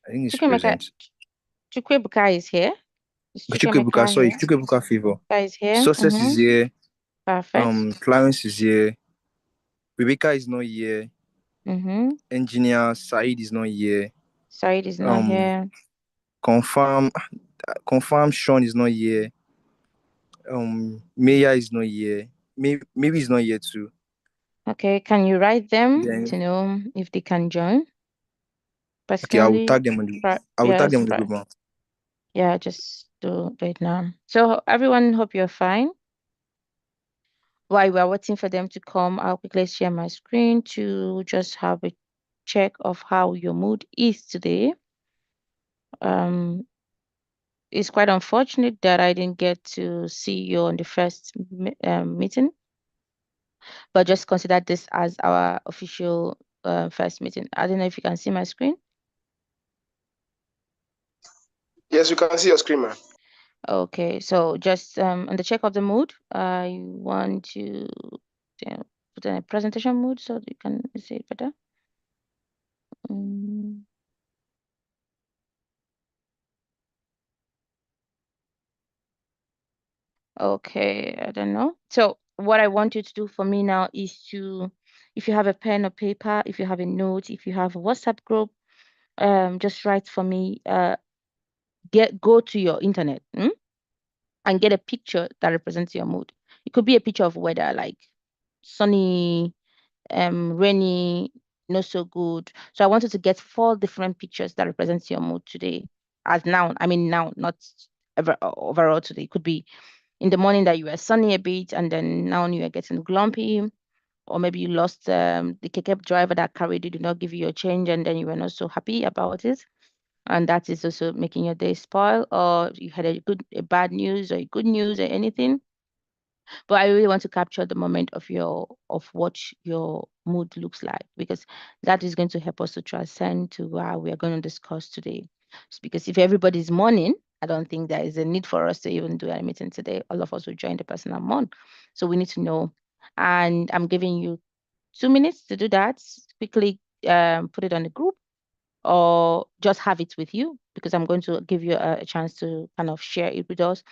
I think he's Chukwemeka, present. Chukwebuka is here. Is Chukwuebuka, Chukwemeka sorry, here? Chukwuebuka Favor. Chukwemeka is here. Success is here. Perfect. Clarence is here. Rebecca is not here. Mm-hmm. Engineer Said is not here. Said is not Um, here. confirm, confirm Sean is not here. Maya is not here. Maybe he's not here too. Okay, can you write them Then to know if they can join? okay, I will Personally, tag them on the I will tag them yes, on the group now. yeah, just do it now. So everyone, hope you're fine. While we're waiting for them to come, I'll quickly share my screen to just have a check of how your mood is today. Um, it's quite unfortunate that I didn't get to see you on the first meeting, but just consider this as our official first meeting. I don't know if you can see my screen. Yes, you can see your screen, man. Okay, so just on the check of the mood, I want to put in a presentation mode so you can see it better. Mm. Okay, I don't know. So what I want you to do for me now is to, if you have a pen or paper, if you have a note, if you have a WhatsApp group, just write for me. Go to your internet and get a picture that represents your mood. It could be a picture of weather like sunny, rainy, not so good. So I wanted to get 4 different pictures that represents your mood today. As now, I mean now, not overall today. It could be in the morning that you were sunny a bit, and then now you are getting grumpy, or maybe you lost the keke driver that carried you did not give you your change, and then you were not so happy about it, and that is also making your day spoil, or you had a bad news or a good news or anything. But I really want to capture the moment of what your mood looks like, because that is going to help us to transcend to what we are going to discuss today. Because if everybody's mourning, I don't think there is a need for us to even do a meeting today. All of us will join the personal mourn. So we need to know. And I'm giving you 2 minutes to do that. Quickly put it on the group or just have it with you, because I'm going to give you a chance to kind of share it with us,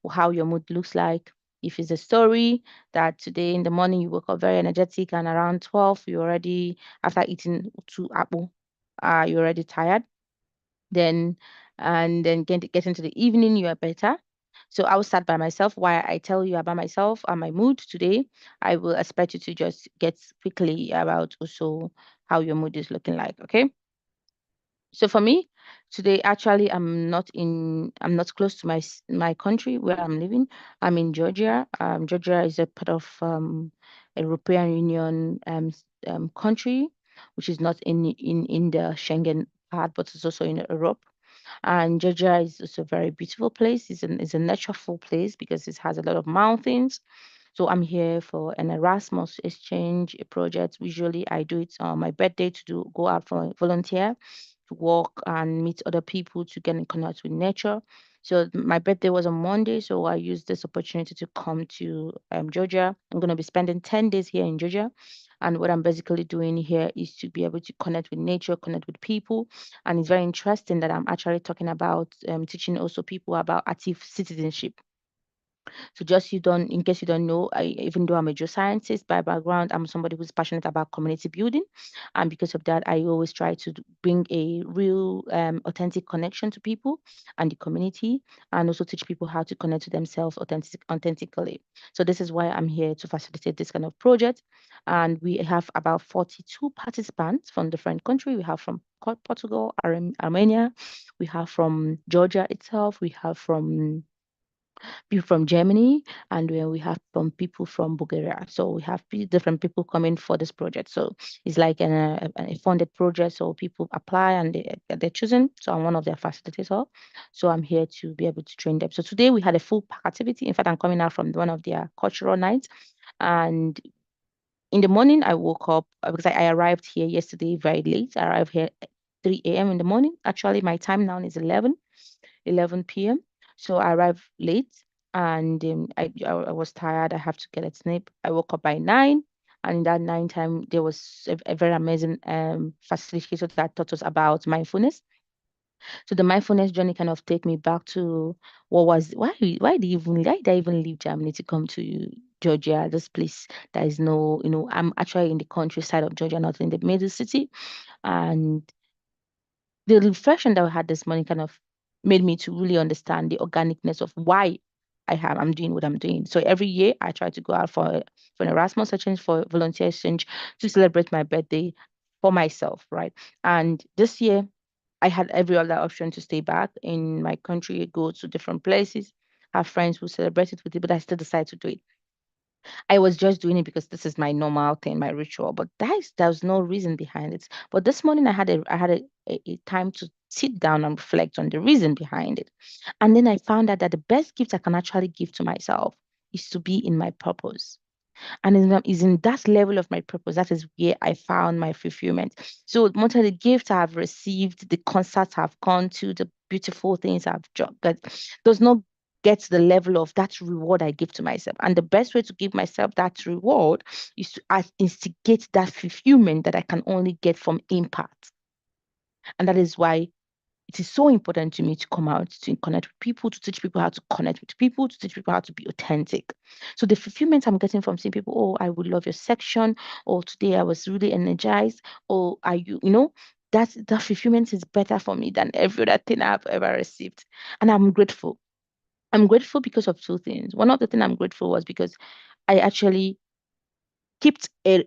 how your mood looks like. If it's a story that today in the morning you woke up very energetic and around 12, you already, after eating 2 apple, you're already tired. Then, and then get into the evening, you are better. So I will start by myself. While I tell you about myself and my mood today, I will expect you to just get quickly about also how your mood is looking like. Okay. So for me, today actually I'm not close to my country where I'm living. I'm in Georgia. Georgia is a part of European Union country, which is not in the Schengen part, but it's also in Europe. And Georgia is also a very beautiful place. It's a natureful place because it has a lot of mountains. So I'm here for an Erasmus exchange project. Usually I do it on my birthday to go out for volunteer, to walk and meet other people, to get in contact with nature. So my birthday was on Monday, so I used this opportunity to come to Georgia. I'm going to be spending 10 days here in Georgia. And what I'm basically doing here is to be able to connect with nature, connect with people. And it's very interesting that I'm actually talking about teaching also people about active citizenship. So just you don't, in case you don't know, even though I'm a geoscientist by background, I'm somebody who's passionate about community building, and because of that, I always try to bring a real, authentic connection to people and the community, and also teach people how to connect to themselves authentically. So this is why I'm here to facilitate this kind of project, and we have about 42 participants from different countries. We have from Portugal, Armenia, we have from Georgia itself, we have from people from Germany, and then we have some people from Bulgaria. So we have different people coming for this project. So it's like a funded project. So people apply and they're chosen. So I'm one of their facilitators. So I'm here to be able to train them. So today we had a full pack activity. In fact, I'm coming out from one of their cultural nights. And in the morning, I woke up because I arrived here yesterday very late. I arrived here at 3 a.m. in the morning. Actually, my time now is 11 p.m. So I arrived late, and I was tired. I have to get a sleep. I woke up by 9, and in that 9 time, there was a very amazing facilitator that taught us about mindfulness. So the mindfulness journey kind of take me back to why did I even leave Germany to come to Georgia, this place that is no, I'm actually in the countryside of Georgia, not in the middle city. And the reflection that I had this morning kind of made me to really understand the organicness of why I'm doing what I'm doing. So every year I try to go out for an Erasmus exchange, for volunteer exchange, to celebrate my birthday for myself, right? And this year I had every other option to stay back in my country, go to different places, have friends who celebrate it with it, but I still decided to do it. I was just doing it because this is my normal thing, my ritual. But there's no reason behind it. But this morning I had a time to sit down and reflect on the reason behind it. And then I found out that the best gift I can actually give to myself is to be in my purpose. And is in that level of my purpose, that is where I found my fulfillment. So much of the gifts I've received, the concerts I've gone to, the beautiful things I've got, does not get to the level of that reward I give to myself. And the best way to give myself that reward is to instigate that fulfillment that I can only get from impact. And that is why it is so important to me to come out, to connect with people, to teach people how to connect with people, to teach people how to be authentic. So the fulfillment I'm getting from seeing people, oh, I would love your section, or today I was really energized, or are you, that fulfillment is better for me than every other thing I've ever received. And I'm grateful. I'm grateful because of two things. One of the things I'm grateful was because I actually kept a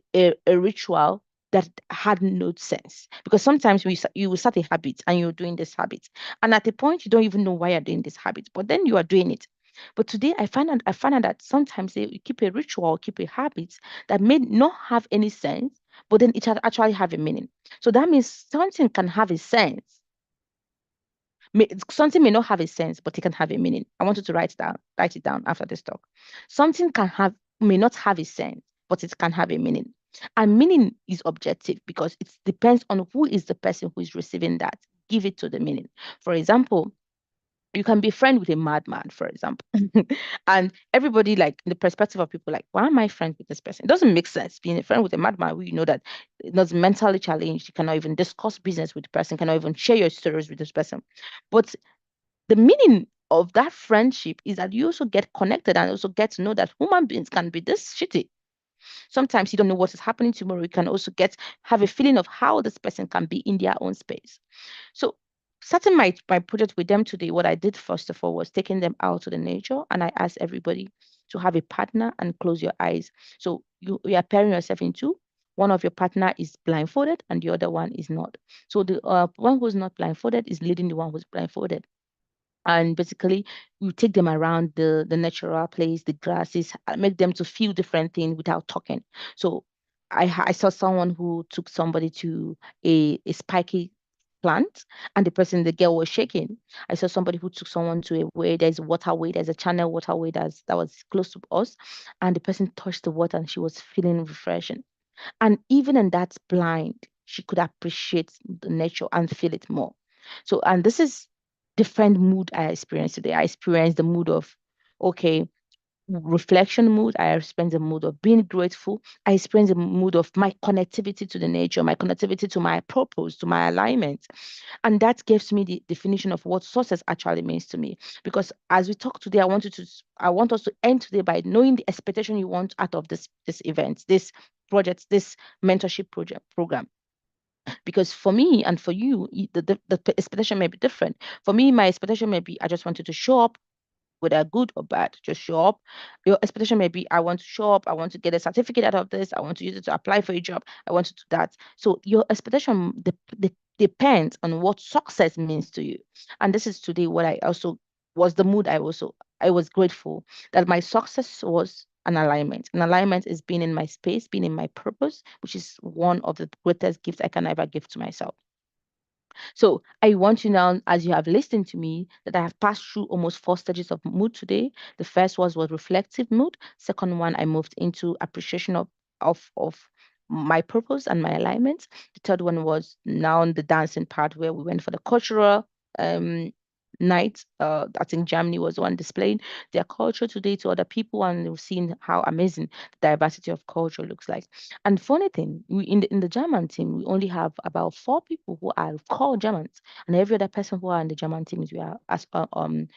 ritual that had no sense, because sometimes you will start a habit and you're doing this habit, and at a point you don't even know why you're doing this habit, but then you are doing it. But today I find out that sometimes you keep a ritual or keep a habit that may not have any sense, but then actually have a meaning. So that means something can have a sense. Something may not have a sense, but it can have a meaning. I want you to write it down after this talk. Something may not have a sense, but it can have a meaning. And meaning is objective because it depends on who is the person who is receiving that. Give it to the meaning. For example, you can be friend with a madman, for example. And everybody, like, in the perspective of people, like, why am I friends with this person? It doesn't make sense being a friend with a madman who you know that not mentally challenged. You cannot even discuss business with the person, cannot even share your stories with this person. But the meaning of that friendship is that you also get connected and also get to know that human beings can be this shitty. Sometimes you don't know what is happening tomorrow. You can also have a feeling of how this person can be in their own space. So starting my project with them today, what I did first of all was taking them out to the nature, and I asked everybody to have a partner and close your eyes. So you are pairing yourself in two. One of your partner is blindfolded and the other one is not. So the one who's not blindfolded is leading the one who's blindfolded. And basically you take them around the natural place, the grasses, make them to feel different things without talking. So I saw someone who took somebody to a spiky plant, and the girl was shaking. I saw somebody who took someone to a where there's a waterway, there's a channel waterway that was close to us, and the person touched the water and she was feeling refreshing. And even in that blind, she could appreciate the nature and feel it more. So, and this is different mood I experienced today. I experienced the mood of, okay, reflection mood. I experienced the mood of being grateful. I experienced the mood of my connectivity to the nature, my connectivity to my purpose, to my alignment. And that gives me the definition of what success actually means to me. Because as we talk today, I want us to end today by knowing the expectation you want out of this event, this project, this mentorship program. Because for me and for you, the expectation may be different. For me, my expectation may be I just wanted to show up, whether good or bad, just show up. Your expectation may be I want to show up, I want to get a certificate out of this, I want to use it to apply for a job, I want to do that. So your expectation depends on what success means to you. And this is today what I also was the mood I was grateful that my success was an alignment. An alignment is being in my space, being in my purpose, which is one of the greatest gifts I can ever give to myself. So I want you now, as you have listened to me, that I have passed through almost 4 stages of mood today. The first was reflective mood. Second one, I moved into appreciation of my purpose and my alignment. The third one was now the dancing part where we went for the cultural um night. I think Germany was the one displaying their culture today to other people, and they've seen how amazing the diversity of culture looks like. And funny thing, in the German team, we only have about 4 people who are called Germans, and every other person who are in the German team is we are as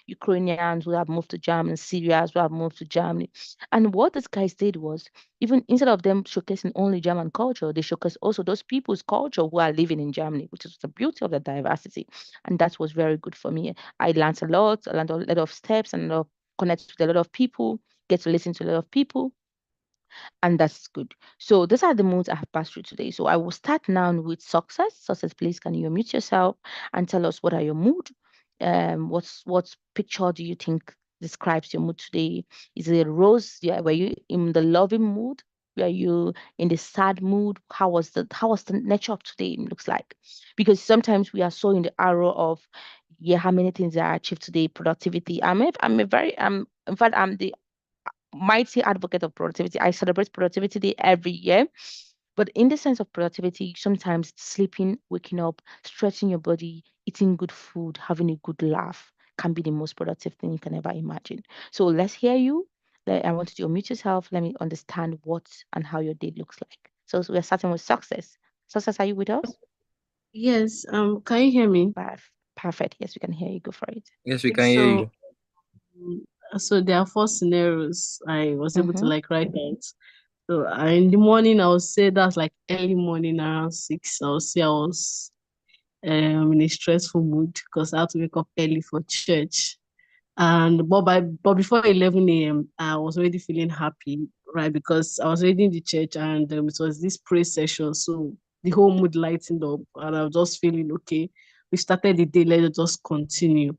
Ukrainians who have moved to Germany, Syrians who have moved to Germany. And what these guys did was, even instead of them showcasing only German culture, they showcase also those people's culture who are living in Germany, which is the beauty of the diversity. And that was very good for me. I learned a lot, I learned a lot of steps and connect with a lot of people, get to listen to a lot of people, and that's good. So these are the moods I have passed through today. So I will start now with success. Success, please, can you unmute yourself and tell us what are your mood? What picture do you think describes your mood today? Is it rose? Yeah, were you in the loving mood? Were you in the sad mood? How was the nature of today looks like? Because sometimes we are so in the arrow of, yeah, how many things I achieved today, productivity. In fact, I'm the mighty advocate of productivity. I celebrate Productivity Day every year. But in the sense of productivity, sometimes sleeping, waking up, stretching your body, eating good food, having a good laugh can be the most productive thing you can ever imagine. So let's hear you. I want you to unmute yourself. Let me understand what and how your day looks like. So we're starting with success. Success, are you with us? Yes, can you hear me? Perfect. Yes, we can hear you. Go for it. Yes, we can hear you. So there are 4 scenarios I was able to Mhm. write out. So in the morning, I would say that's like early morning around 6. I would say I was in a stressful mood because I had to wake up early for church. But before 11 a.m., I was already feeling happy, right? Because I was already in the church and it was this praise session. So the whole mood lightened up and I was just feeling okay. We started the day, let's just continue.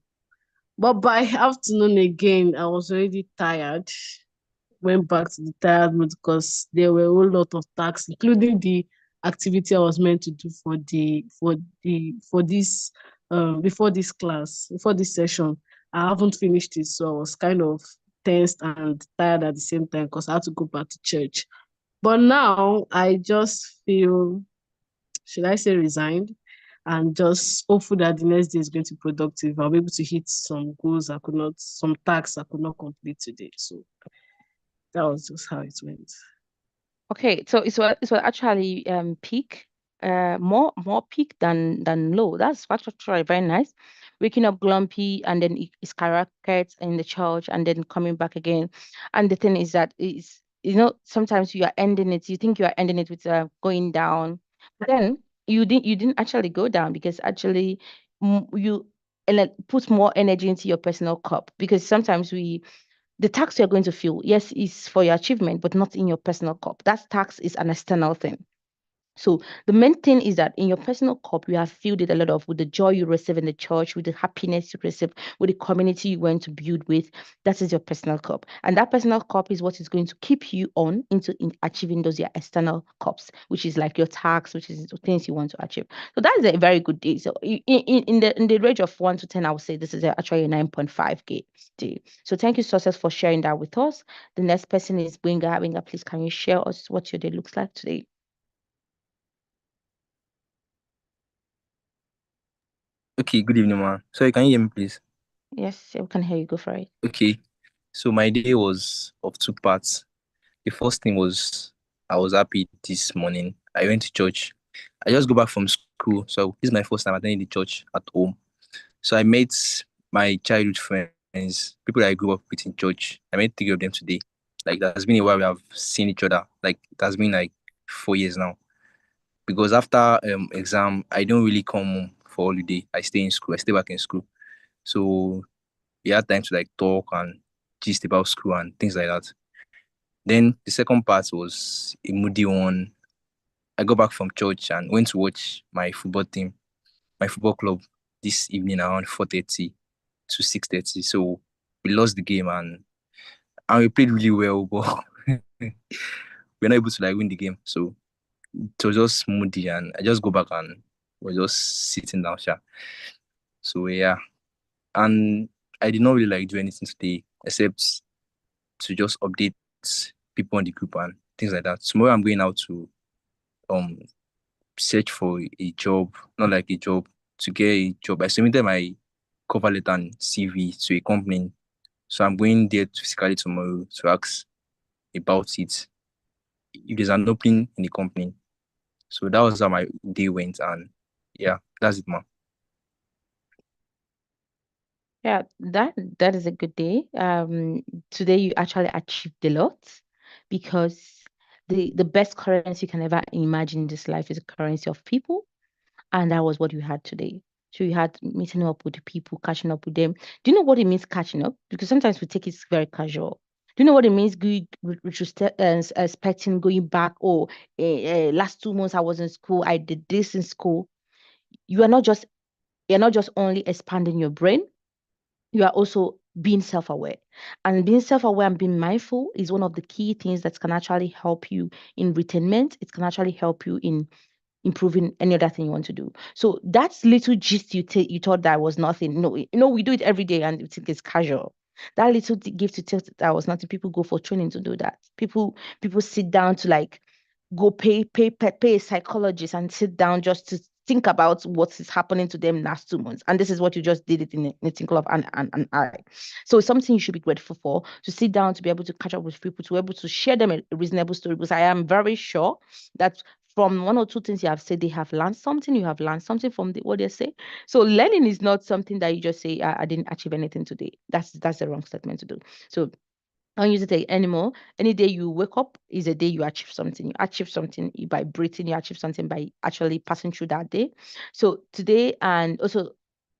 But by afternoon again, I was already tired. Went back to the tired mood because there were a whole lot of tasks, including the activity I was meant to do for this before this class, before this session. I haven't finished it, so I was kind of tensed and tired at the same time because I had to go back to church. But now I just feel, should I say, resigned, and just hopeful that the next day is going to be productive. I'll be able to hit some goals some tasks I could not complete today. So that was just how it went. Okay, so it's what actually peak, more peak than low. That's actually very nice. Waking up grumpy and then it skyrockets in the church and then coming back again. And the thing is that is sometimes you are ending it. You think you are ending it with going down, but then you didn't actually go down because actually you put more energy into your personal cup because sometimes the tax you're going to feel, yes, is for your achievement, but not in your personal cup. That tax is an external thing. So the main thing is that in your personal cup, you have filled it a lot of with the joy you receive in the church, with the happiness you receive, with the community you want to build with. That is your personal cup. And that personal cup is what is going to keep you on into achieving those your external cups, which is like your tax, which is the things you want to achieve. So that is a very good day. So in the range of 1 to 10, I would say this is actually a 9.5 day. So thank you, Success, for sharing that with us. The next person is Winga. Winga, please can you share us what your day looks like today? Okay, good evening, man. Sorry, can you hear me, please? Yes, we can hear you. Go for it. Okay, so my day was of 2 parts. The first thing was I was happy this morning. I went to church. I just go back from school, so this is my first time attending the church at home. So I met my childhood friends, people that I grew up with in church. I met 3 of them today. Like, that's been a while we have seen each other. Like, it has been like 4 years now. Because after exam, I don't really come home for holiday. I stay in school. I stay back in school. So we had time to like talk and gist about school and things like that. Then the second part was a moody one. I got back from church and went to watch my football team, my football club this evening around 4:30 to 6:30. So we lost the game and we played really well, but we're not able to like win the game. So it was just moody and I just go back and was just sitting down. Sha. So yeah. And I did not really like do anything today except to just update people on the group and things like that. Tomorrow I'm going out to um search for a job, not like a job, to get a job. I submitted my cover letter and CV to a company. So I'm going there physically tomorrow to ask about it, if there's an opening in the company. So that was how my day went, and yeah, that's it, man. Yeah, that is a good day. Today you actually achieved a lot, because the best currency you can ever imagine in this life is a currency of people, and that was what you had today. So you had meeting up with the people, catching up with them. Do you know what it means catching up? Because sometimes we take it very casual. Do you know what it means going expecting going back? Oh, last 2 months I was in school, I did this in school. You are not just you're not just only expanding your brain, you are also being self-aware. And being self-aware and being mindful is one of the key things that can actually help you in retainment. It can actually help you in improving any other thing you want to do. So that's little gist you thought that was nothing. No, we do it every day and we think it's casual. That little gift you thought that was nothing. People go for training to do that. People sit down to like go pay a psychologist and sit down just to think about what is happening to them last 2 months. And this is what you just did it in a tinkle of an eye. So it's something you should be grateful for, to sit down, to be able to catch up with people, to be able to share them a reasonable story, because I am very sure that from one or two things you have said, they have learned something. You have learned something from what they say. So learning is not something that you just say, I didn't achieve anything today. That's the wrong statement to do. So don't use it anymore. Any day you wake up is a day you achieve something. You achieve something by breathing. You achieve something by actually passing through that day. So today, and also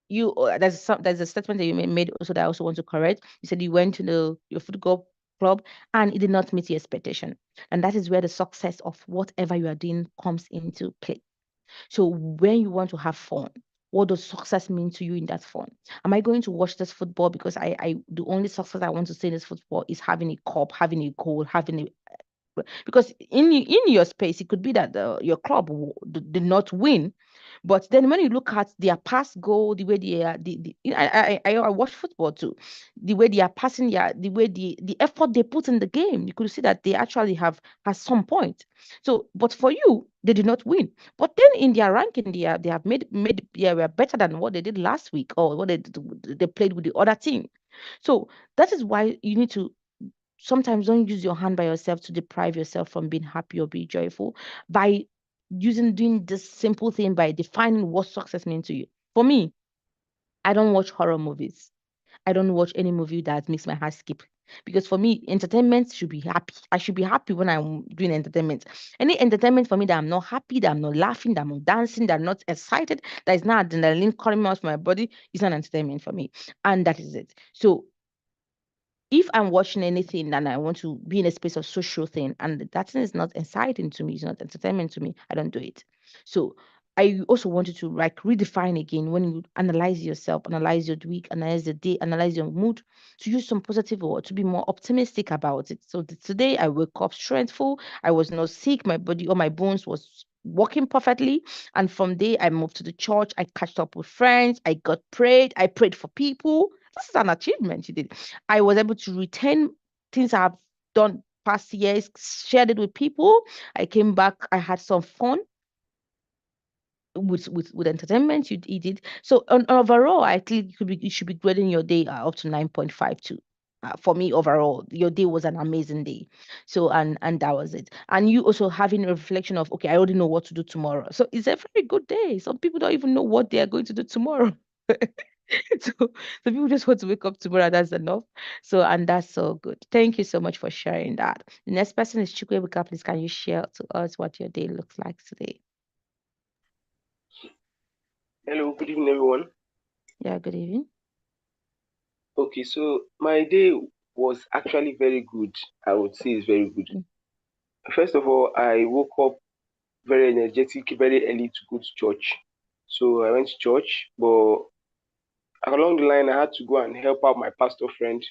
there's a statement that you made also that I also want to correct. You said you went to your football club and it did not meet your expectation, and that is where the success of whatever you are doing comes into play. So when you want to have fun, what does success mean to you in that fun? Am I going to watch this football because I the only success I want to see in this football is having a cup, having a goal, having a because in your space it could be that your club did not win, but then when you look at their pass goal, the way they are, I watch football too, the way they are passing, the way the effort they put in the game, you could see that they actually have at some point. So but for you they did not win, but then in their ranking they have made were better than what they did last week, or what they played with the other team. So that is why you need to sometimes don't use your hand by yourself to deprive yourself from being happy or be joyful, by doing this simple thing, by defining what success means to you. For me, I don't watch horror movies. I don't watch any movie that makes my heart skip. Because for me, entertainment should be happy. I should be happy when I'm doing entertainment. Any entertainment for me that I'm not happy, that I'm not laughing, that I'm not dancing, that I'm not excited, that is not adrenaline coming out from my body, is not entertainment for me. And that is it. So if I'm watching anything and I want to be in a space of social thing and that thing is not exciting to me, it's not entertainment to me, I don't do it. So I also wanted to like redefine again when you analyze yourself, analyze your week, analyze the day, analyze your mood, to use some positive word, to be more optimistic about it. So today I woke up strengthful, I was not sick, my body or my bones was working perfectly. And from there I moved to the church, I catched up with friends, I prayed for people. This is an achievement you did. I was able to retain things I've done past years, shared it with people. I came back, I had some fun with entertainment you did. So overall, I think you should be grading your day up to 9.52. For me, overall, your day was an amazing day. So and that was it. And you also having a reflection of, okay, I already know what to do tomorrow. So it's a very good day. Some people don't even know what they are going to do tomorrow. So people just want to wake up tomorrow. That's enough. So and that's so good. Thank you so much for sharing that. The next person is Chukwuebuka. Please, can you share to us what your day looks like today? Hello, good evening, everyone. Yeah, good evening. Okay, so my day was actually very good. I would say it's very good. First of all, I woke up very energetic, very early to go to church. So I went to church, but along the line, I had to go and help out my pastor friend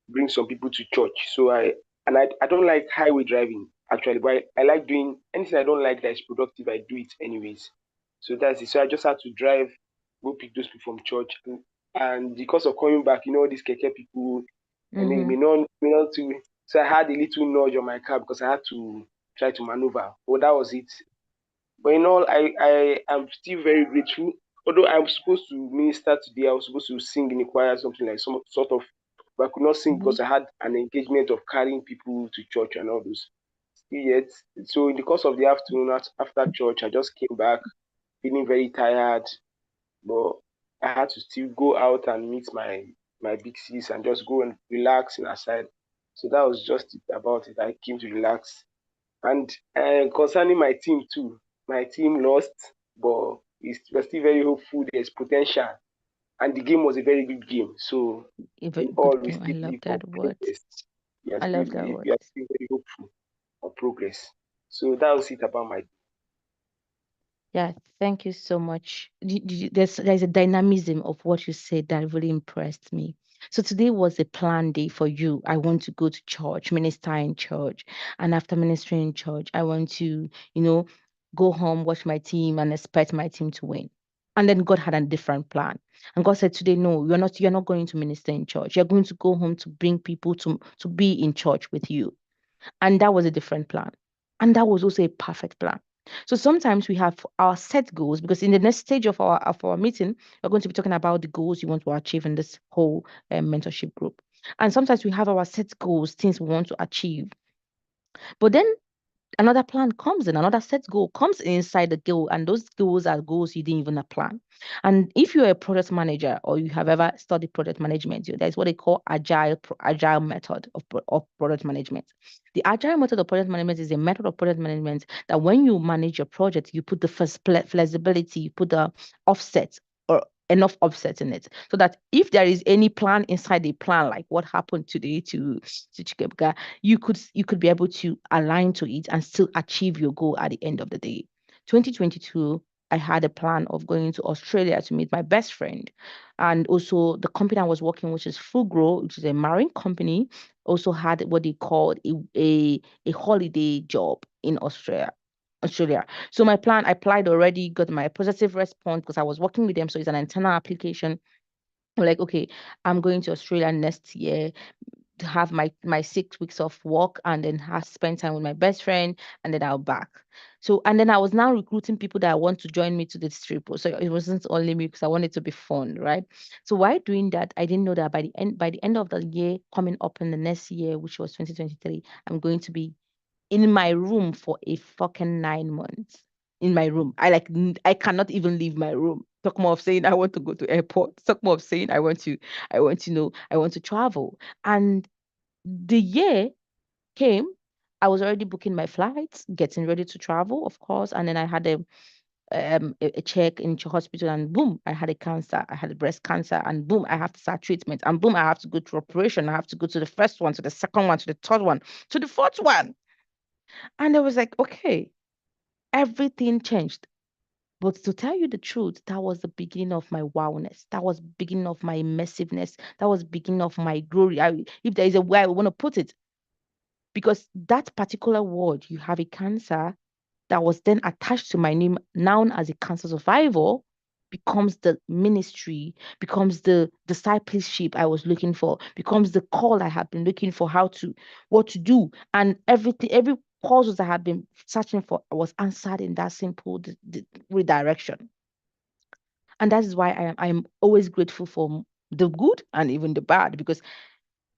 bring some people to church. So I don't like highway driving actually, but I like doing anything I don't like that is productive. I do it anyways. So that's it. So I just had to drive, go pick those people from church, and because of coming back, all these keke people, I mean, may not too. So I had a little nudge on my car because I had to try to maneuver. Well, that was it. But in all, I am still very grateful although I'm supposed to minister today, I was supposed to sing in the choir, something like some sort of, but I could not sing because I had an engagement of carrying people to church and all those. Still yet, so in the course of the afternoon after church, I just came back feeling very tired, but I had to still go out and meet my big sis and just go and relax in her side. So that was just it about it. I came to relax. And concerning my team too, my team lost, but we're still very hopeful. There's potential, and the game was a very good game. So A very in all, good we game. I still love live for that word. progress. I love that We word. are still very hopeful for progress. So that was it about my. Yeah, thank you so much. There's a dynamism of what you said that really impressed me. So today was a planned day for you. I want to go to church, minister in church, and after ministering in church, I want to, go home, watch my team, and expect my team to win. And then God had a different plan. And God said, today, no, you're not going to minister in church. You're going to go home to bring people to be in church with you. And that was a different plan. And that was also a perfect plan. So sometimes we have our set goals because in the next stage of our meeting, we're going to be talking about the goals you want to achieve in this whole mentorship group. And sometimes we have our set goals, things we want to achieve. But then another plan comes in, another set goal comes inside the goal, and those goals are goals you didn't even plan. And if you're a project manager or you have ever studied project management, that's what they call agile method of project management. The agile method of project management is a method of project management that when you manage your project, you put the first flexibility, you put the offset or enough offset in it so that if there is any plan inside the plan, like what happened today to Chikebuka, you could be able to align to it and still achieve your goal at the end of the day. 2022, I had a plan of going to Australia to meet my best friend. And also the company I was working, which is Fugro, which is a marine company, also had what they called a holiday job in Australia. So my plan, I applied already, got my positive response because I was working with them. So it's an internal application. I'm like, okay, I'm going to Australia next year to have my 6 weeks of work and then have spend time with my best friend and then I'll back. So and then I was now recruiting people that want to join me to this trip. So it wasn't only me because I wanted to be fun, right? So while doing that, I didn't know that by the end of the year coming up in the next year, which was 2023, I'm going to be in my room for a fucking 9 months. In my room. I cannot even leave my room. Talk more of saying I want to go to airport. Talk more of saying I want to travel. And the year came, I was already booking my flights, getting ready to travel, of course. And then I had a check in hospital, and boom, I had a cancer. I had a breast cancer, and boom, I have to start treatment, and boom, I have to go to operation. I have to go to the first one, to the second one, to the third one, to the fourth one. And I was like, okay, everything changed. But to tell you the truth, that was the beginning of my wowness. That was beginning of my immersiveness. That was beginning of my glory. If there is a way I want to put it, because that particular word, you have a cancer, that was then attached to my name, now as a cancer survivor, becomes the ministry, becomes the discipleship I was looking for, becomes the call I have been looking for, what to do. And every causes I had been searching for was answered in that simple redirection. And that is why I'm always grateful for the good and even the bad, because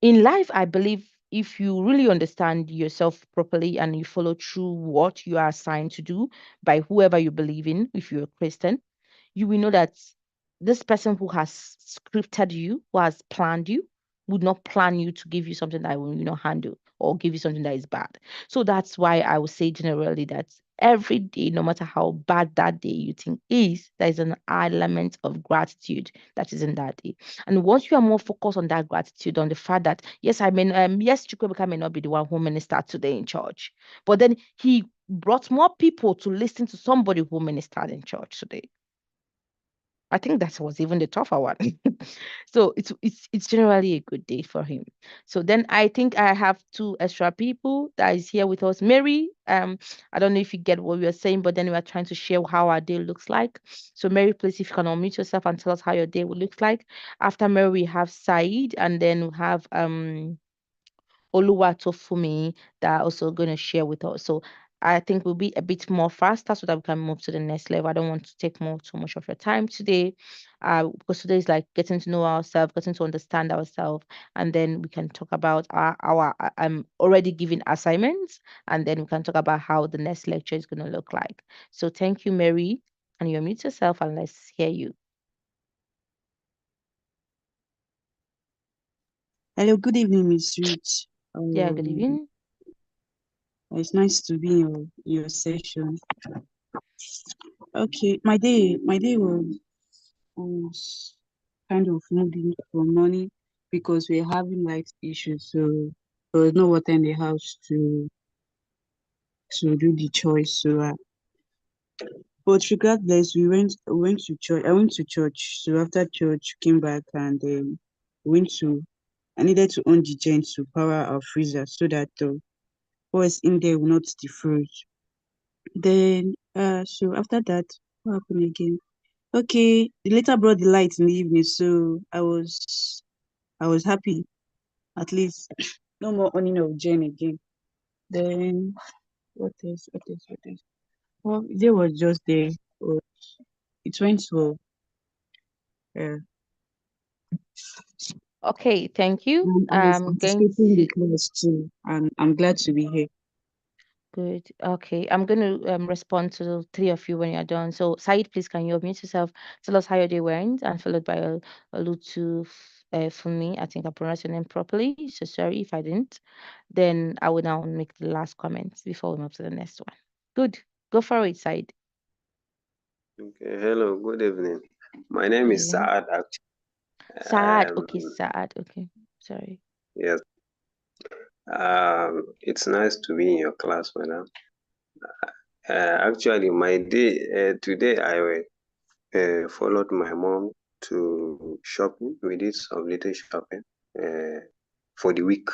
in life, I believe if you really understand yourself properly and you follow through what you are assigned to do by whoever you believe in, if you're a Christian, you will know that this person who has scripted you, who has planned you, would not plan you to give you something that will not handle or give you something that is bad. So that's why I would say generally that every day, no matter how bad that day you think is, there is an element of gratitude that is in that day. And once you are more focused on that gratitude, on the fact that yes, yes, Chukwuemeka may not be the one who ministered today in church, but then he brought more people to listen to somebody who ministered in church today. I think that was even the tougher one. So it's generally a good day for him. So then I think I have two extra people that is here with us. Mary, I don't know if you get what we are saying, but then we are trying to share how our day looks like. So Mary, please, if you can unmute yourself and tell us how your day will look like. After Mary, we have Said, and then we have Oluwatofumi that are also going to share with us. So I think we'll be a bit more faster so that we can move to the next level. I don't want to take too much of your time today, because today is like getting to know ourselves, getting to understand ourselves, and then we can talk about our I'm already giving assignments, and then we can talk about how the next lecture is going to look like. So thank you, Mary, and you unmute yourself and let's hear you. Hello, good evening, Miss Rich. Yeah, good evening. It's nice to be in your session. Okay, my day was kind of moving from morning because we're having light issues, so there was no water in the house to do the choice. But regardless, we went to church. I went to church. So after church, came back and went to. I needed to on the gen to power our freezer so that what's in there will not defrost. Then, so after that, what happened again? Okay, they later brought the light in the evening, so I was happy. At least no more owning of Jane again. Then what else? What else? What else? Well, there was just there. But it went well. Yeah. Okay, thank you. And I was I'm going participating in the to class too, and I'm glad to be here. Good. Okay, I'm going to respond to the three of you when you're done. So, Said, please can you unmute yourself? Tell us how your day went, and followed by a Lutu for me. I think I pronounced your name properly. So sorry if I didn't. Then I will now make the last comments before we move to the next one. Good. Go for it, Said. Okay, hello, good evening. My name Good is evening. Saad actually. Saad. Okay, Saad. Okay. Sorry. Yes, it's nice to be in your class, madam. Actually, my day today I followed my mom to shopping. We did some little shopping uh, for the week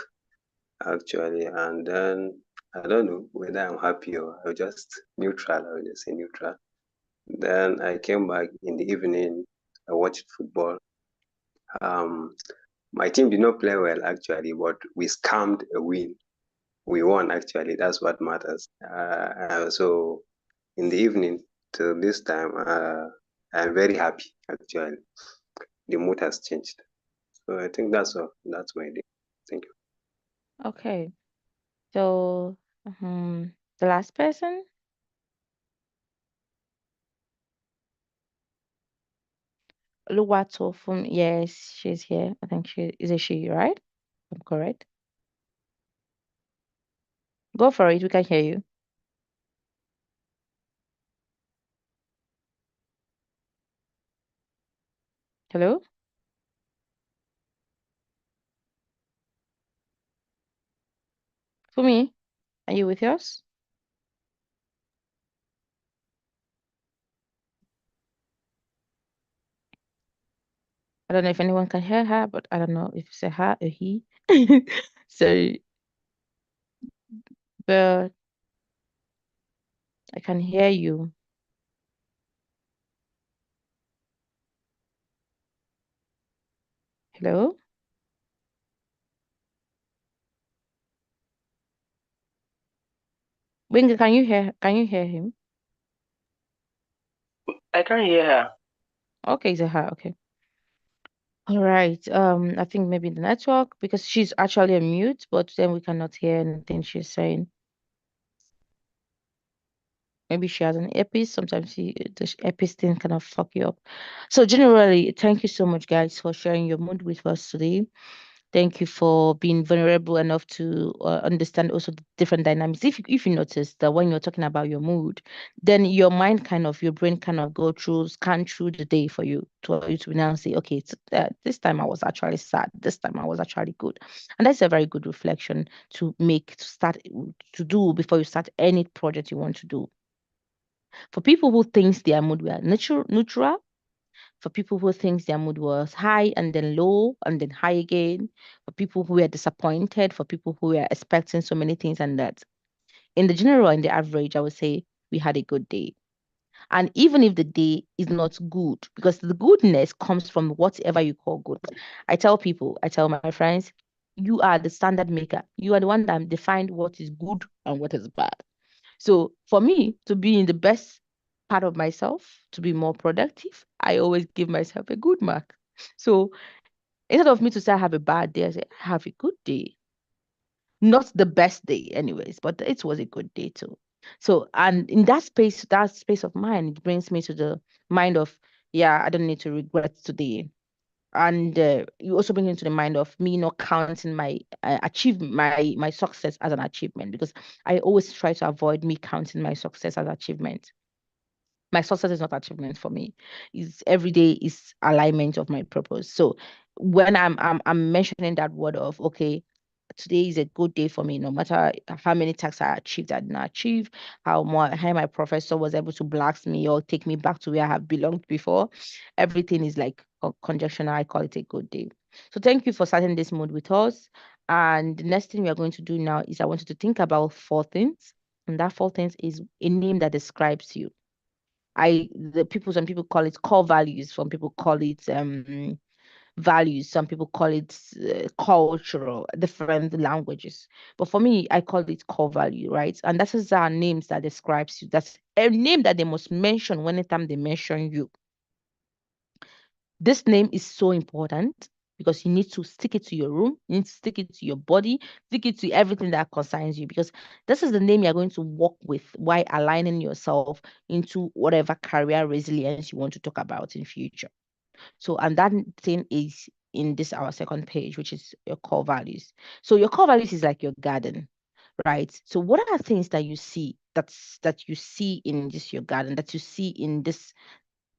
actually, and then I don't know whether I'm happy or I'm just neutral. I will just say neutral. Then I came back in the evening. I watched football. Um, My team did not play well actually, but we scammed a win. We won actually. That's what matters. So in the evening till this time, I'm very happy actually. The mood has changed. So I think that's all. That's my day. Thank you. Okay. So, the last person, Luwato from, yes, she's here. I think she is a she, right? I'm correct. Go for it. We can hear you. Hello? Fumi, are you with us? I don't know if anyone can hear her, but I don't know if it's a her or he. So, but I can hear you. Hello? Winga, can you hear him? I can't hear her. Okay, it's a her, okay. All right. I think maybe the network because she's actually on mute, but then we cannot hear anything she's saying. Maybe she has an earpiece. Sometimes the earpiece thing kind of fuck you up. So generally, thank you so much, guys, for sharing your mood with us today. Thank you for being vulnerable enough to understand also the different dynamics. If you notice that when you're talking about your mood, then your brain kind of scan through the day for you to now say, okay, this time I was actually sad. This time I was actually good, and that's a very good reflection to make to start to do before you start any project you want to do. For people who thinks their mood were neutral, for people who thinks their mood was high and then low and then high again, for people who were disappointed, for people who were expecting so many things and that. In the general, in the average, I would say we had a good day. And even if the day is not good, because the goodness comes from whatever you call good. I tell my friends, you are the standard maker. You are the one that defined what is good and what is bad. So for me to be in the best part of myself, to be more productive, I always give myself a good mark. So instead of me to say I have a bad day, I say I have a good day. Not the best day, anyways, but it was a good day too. So, and in that space of mind, it brings me to the mind of, yeah, I don't need to regret today. And you also bring into the mind of me not counting my my success as an achievement, because I always try to avoid me counting my success as achievement. My success is not achievement for me. Is every day is alignment of my purpose. So when I'm mentioning that word of, okay, today is a good day for me, no matter how many tasks I achieved, I did not achieve, how my professor was able to blast me or take me back to where I have belonged before. Everything is like conjectional. I call it a good day. So thank you for starting this mood with us. And the next thing we are going to do now is I want you to think about 4 things. And that 4 things is a name that describes you. Some people call it core values, some people call it values, some people call it cultural, different languages. But for me, I call it core value, right? And that is our names that describes you. That's a name that they must mention whenever they mention you. This name is so important because you need to stick it to your room, you need to stick it to your body, stick it to everything that concerns you, because this is the name you're going to work with while aligning yourself into whatever career resilience you want to talk about in future. So, and that thing is in this our second page, which is your core values. So your core values is like your garden, right? So what are things that you see that you see in this your garden, that you see in this,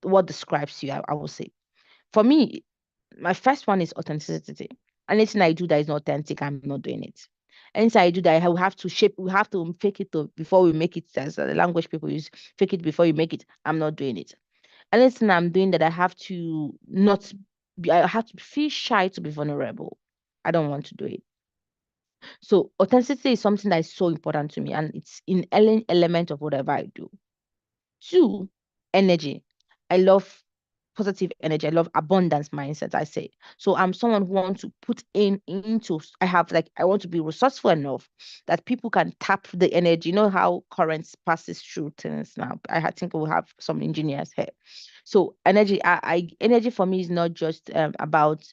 what describes you, I will say. For me, my first one is authenticity. Anything I do that is not authentic, I'm not doing it. Anything I do that we have to fake it before we make it. As the language people use, fake it before you make it. I'm not doing it. Anything I'm doing that I have to not be, I have to feel shy to be vulnerable. I don't want to do it. So authenticity is something that is so important to me, and it's in element of whatever I do. Two, energy. I love positive energy. I love abundance mindset, I say. So I'm someone who wants to put into, I have like, I want to be resourceful enough that people can tap the energy. You know how currents passes through things now. think we'll have some engineers here. So energy, energy for me is not just about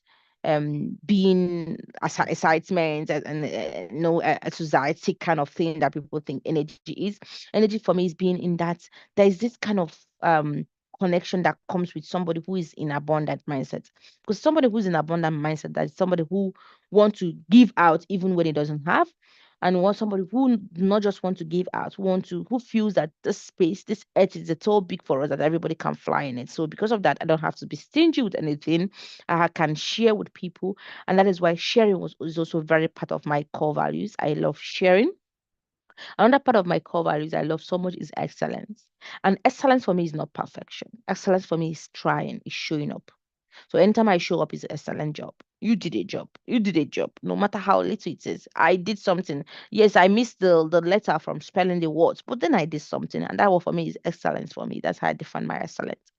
being excitement and no a society kind of thing that people think energy is. Energy for me is being in that there is this kind of connection that comes with somebody who is in abundant mindset. Because somebody who's in abundant mindset, that is somebody who wants to give out even when he doesn't have, and want somebody who not just want to give out, who feels that this space, this earth is so big for us that everybody can fly in it. So because of that, I don't have to be stingy with anything. I can share with people, and that is why sharing is also very part of my core values. I love sharing. Another part of my core values I love so much is excellence. And excellence for me is not perfection. Excellence for me is trying, is showing up. So anytime I show up is an excellent job. You did a job. You did a job. No matter how little it is. I did something. Yes, I missed the letter from spelling the words, but then I did something. And that one for me is excellence for me. That's how I define my excellence.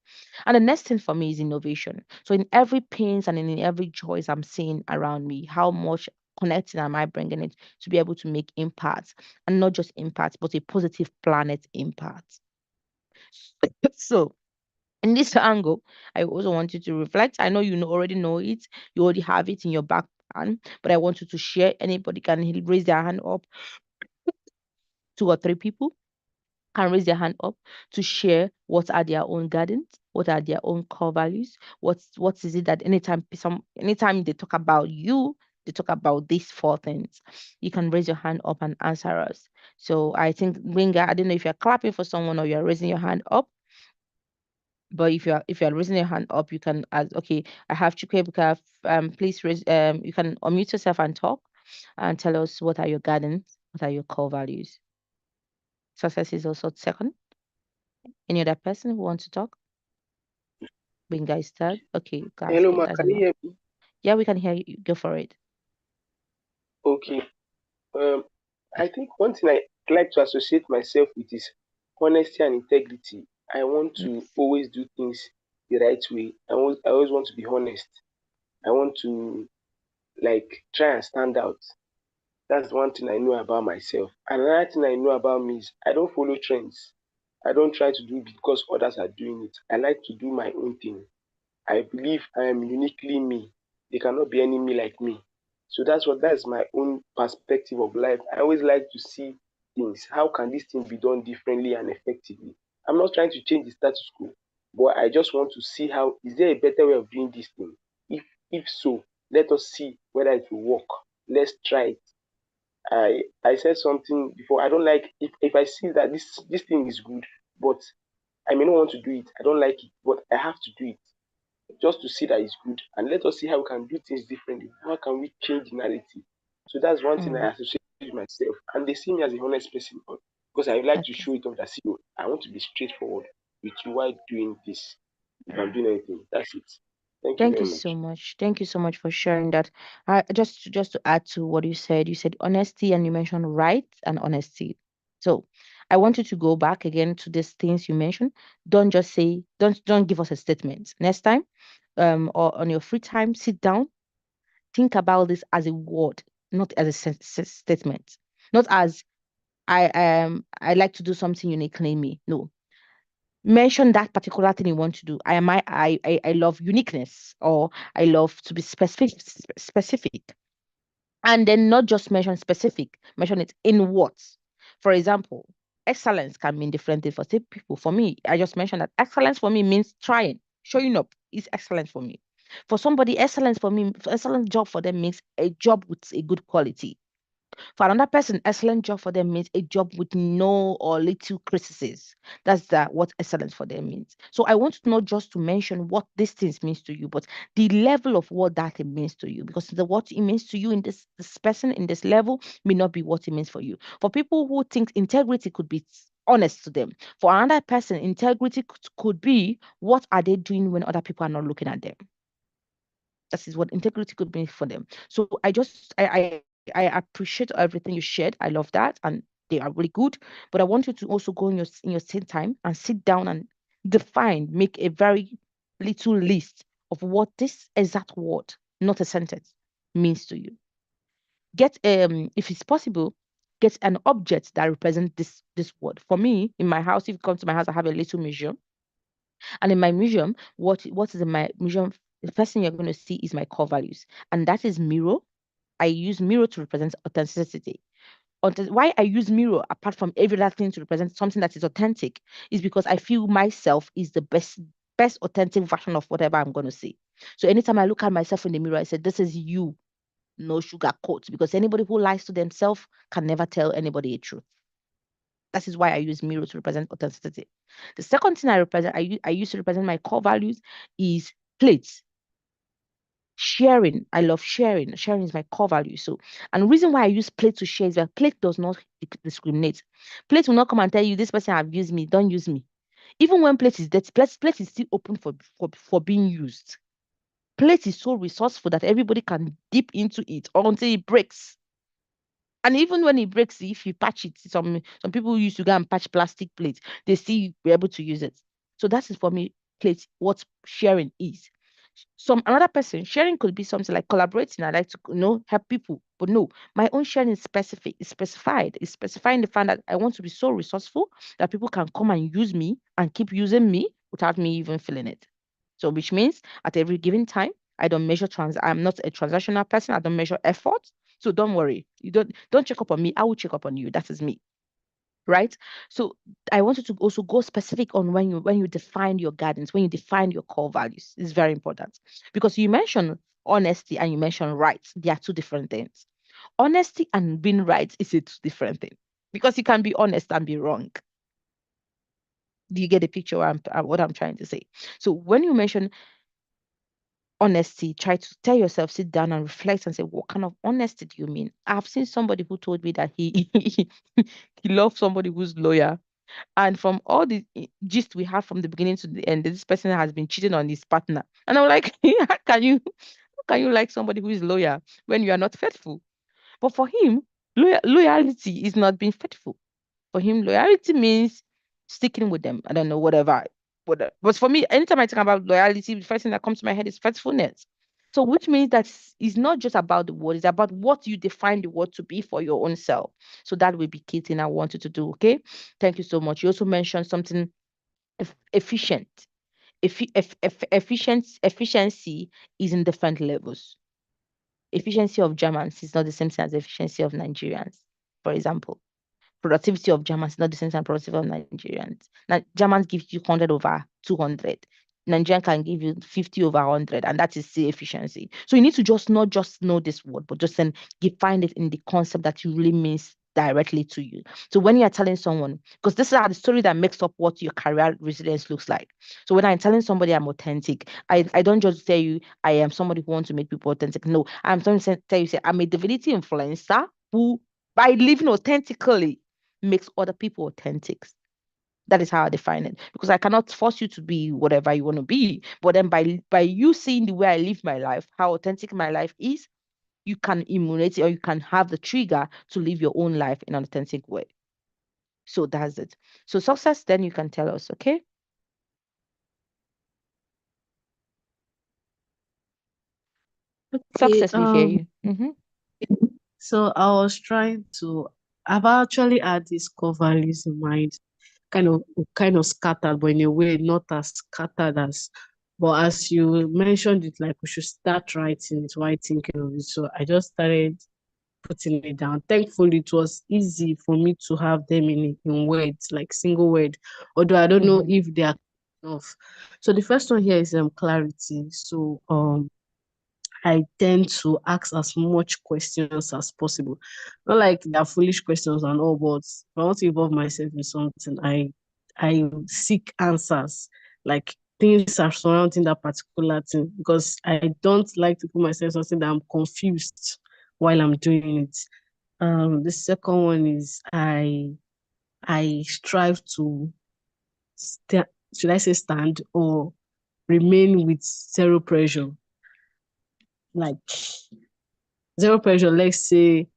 And the next thing for me is innovation. So in every pains and in every joys I'm seeing around me, how much connecting am I bringing it to be able to make impact, and not just impact, but a positive planet impact. So in this angle, I also want you to reflect. I know already know it. You already have it in your back plan, but I want you to share. Anybody can raise their hand up. 2 or 3 people can raise their hand up to share what are their own gardens, what are their own core values, what is it that anytime they talk about you, they talk about these 4 things. You can raise your hand up and answer us. So I think, Winga, I don't know if you're clapping for someone or you're raising your hand up. But if you're raising your hand up, you can ask, okay, I have Chukwebuka, please raise, you can unmute yourself and talk and tell us what are your gardens, what are your core values. Success is also second. Any other person who wants to talk? Being guys start. Okay, guys, Hello, get Ma. that Can you hand up. hear me? Yeah, we can hear you. Go for it. Okay. Um, I think one thing I like to associate myself with is honesty and integrity. I want to Yes. always do things the right way. I always want to be honest. I want to like try and stand out. That's one thing I know about myself. Another thing I know about me is I don't follow trends. I don't try to do it because others are doing it. I like to do my own thing. I believe I am uniquely me. There cannot be any me like me. So that's my own perspective of life. I always like to see things. How can this thing be done differently and effectively? I'm not trying to change the status quo, but I just want to see how is there a better way of doing this thing? If so, let us see whether it will work. Let's try it. I said something before. I don't like if I see that this thing is good, but I may not want to do it. I don't like it, but I have to do it just to see that it's good. And let us see how we can do things differently. How can we change the narrative? So that's one thing I associate with myself. And they see me as a honest person because I like to Okay. show it off that see, oh, I want to be straightforward with you while doing this. If I'm doing anything, that's it. Thank you Thank you very so much. much. Thank you so much for sharing that. Just to add to what you said honesty and you mentioned right and honesty. So I want you to go back again to these things you mentioned. Don't just say, don't give us a statement. Next time, or on your free time, sit down, think about this as a word, not as a statement. Not as I like to do something uniquely me. No, mention that particular thing you want to do. I love uniqueness, or I love to be specific. And then not just mention specific, mention it in what. For example, excellence can mean different things for some people. For me, I just mentioned that excellence for me means trying, showing up is excellent for me. For somebody, excellence for me, excellent job for them means a job with a good quality. For another person, excellent job for them means a job with no or little criticism. That's what excellence for them means. So I want to not just to mention what these things means to you, but the level of what that it means to you. Because what it means to you in this person in this level may not be what it means for you. For people who think integrity could be honest to them, for another person, integrity could be what are they doing when other people are not looking at them. That is what integrity could be for them. So I appreciate everything you shared. I love that, and they are really good. But I want you to also go in your same time and sit down and make a very little list of what this exact word, not a sentence, means to you. Get if it's possible, get an object that represents this word. For me, in my house, if you come to my house, I have a little museum. And in my museum, what is in my museum? The first thing you're going to see is my core values, and that is mirror. I use mirror to represent authenticity. Why I use mirror apart from every other thing to represent something that is authentic is because I feel myself is the best authentic version of whatever I'm going to see. So anytime I look at myself in the mirror, I say, "This is you." No sugar coat, because anybody who lies to themselves can never tell anybody a truth. That is why I use mirror to represent authenticity. The second thing I use to represent my core values is plates. Sharing. I love sharing. Sharing is my core value. So, and the reason why I use plate to share is that plate does not discriminate. Plate will not come and tell you this person have used me, don't use me. Even when plate is dirty, plate is still open for being used. Plate is so resourceful that everybody can dip into it until it breaks. And even when it breaks, if you patch it, some people used to go and patch plastic plates, they still be able to use it. So that is for me, plate, what sharing is. Some another person sharing could be something like collaborating. I like to help people, but no, my own sharing is specific. It's specified. It's specifying the fact that I want to be so resourceful that people can come and use me and keep using me without me even feeling it. So which means at every given time, I don't measure I'm not a transactional person. I don't measure effort. So don't worry. You don't check up on me. I will check up on you. That is me. Right. So I wanted to also go specific on when you define your guidance, when you define your core values. It's very important because you mentioned honesty and you mentioned rights. They are two different things. Honesty and being right is a two different thing because you can be honest and be wrong. Do you get the picture what I'm trying to say? So when you mention honesty, try to tell yourself, sit down and reflect and say, what kind of honesty do you mean? I've seen somebody who told me that he he loves somebody who's loyal. And from all the gist we had from the beginning to the end, this person has been cheating on his partner. And I'm like, how can you like somebody who is loyal when you are not faithful? But for him, loyalty is not being faithful. For him, loyalty means sticking with them. I don't know, whatever. But for me, anytime I think about loyalty, the first thing that comes to my head is faithfulness. So which means that it's not just about the word, it's about what you define the word to be for your own self. So that will be key thing I wanted to do. Okay. Thank you so much. You also mentioned something efficient. Efficiency is in different levels. Efficiency of Germans is not the same thing as efficiency of Nigerians, for example. Productivity of Germans is not the same as productivity of Nigerians. Now, Germans give you 100 over 200. Nigerian can give you 50 over 100, and that is still efficiency. So you need to just not just know this word, but just then find it in the concept that it really means directly to you. So when you're telling someone, because this is the story that makes up what your career resilience looks like. So when I'm telling somebody I'm authentic, I don't just tell you I am somebody who wants to make people authentic. No, I'm trying to tell you, say, I'm a divinity influencer who, by living authentically, makes other people authentic. That is how I define it. Because I cannot force you to be whatever you want to be. But then by you seeing the way I live my life, how authentic my life is, you can emulate it, or you can have the trigger to live your own life in an authentic way. So that's it. So success, then you can tell us, okay? Okay. Success, we hear you. So I was trying to. I've actually had these core values in mind, kind of scattered, but in a way not as scattered as. But as you mentioned it, like we should start writing it, while thinking of it. So I just started putting it down. Thankfully, it was easy for me to have them in words, like single word. Although I don't know if they are enough. So the first one here is clarity. So I tend to ask as much questions as possible. Not like they're foolish questions and all, but if I want to involve myself in something, I seek answers. Like things are surrounding that particular thing, because I don't like to put myself in something that I'm confused while I'm doing it. The second one is I strive to should I say stand or remain with zero pressure. Like zero pressure, let's say,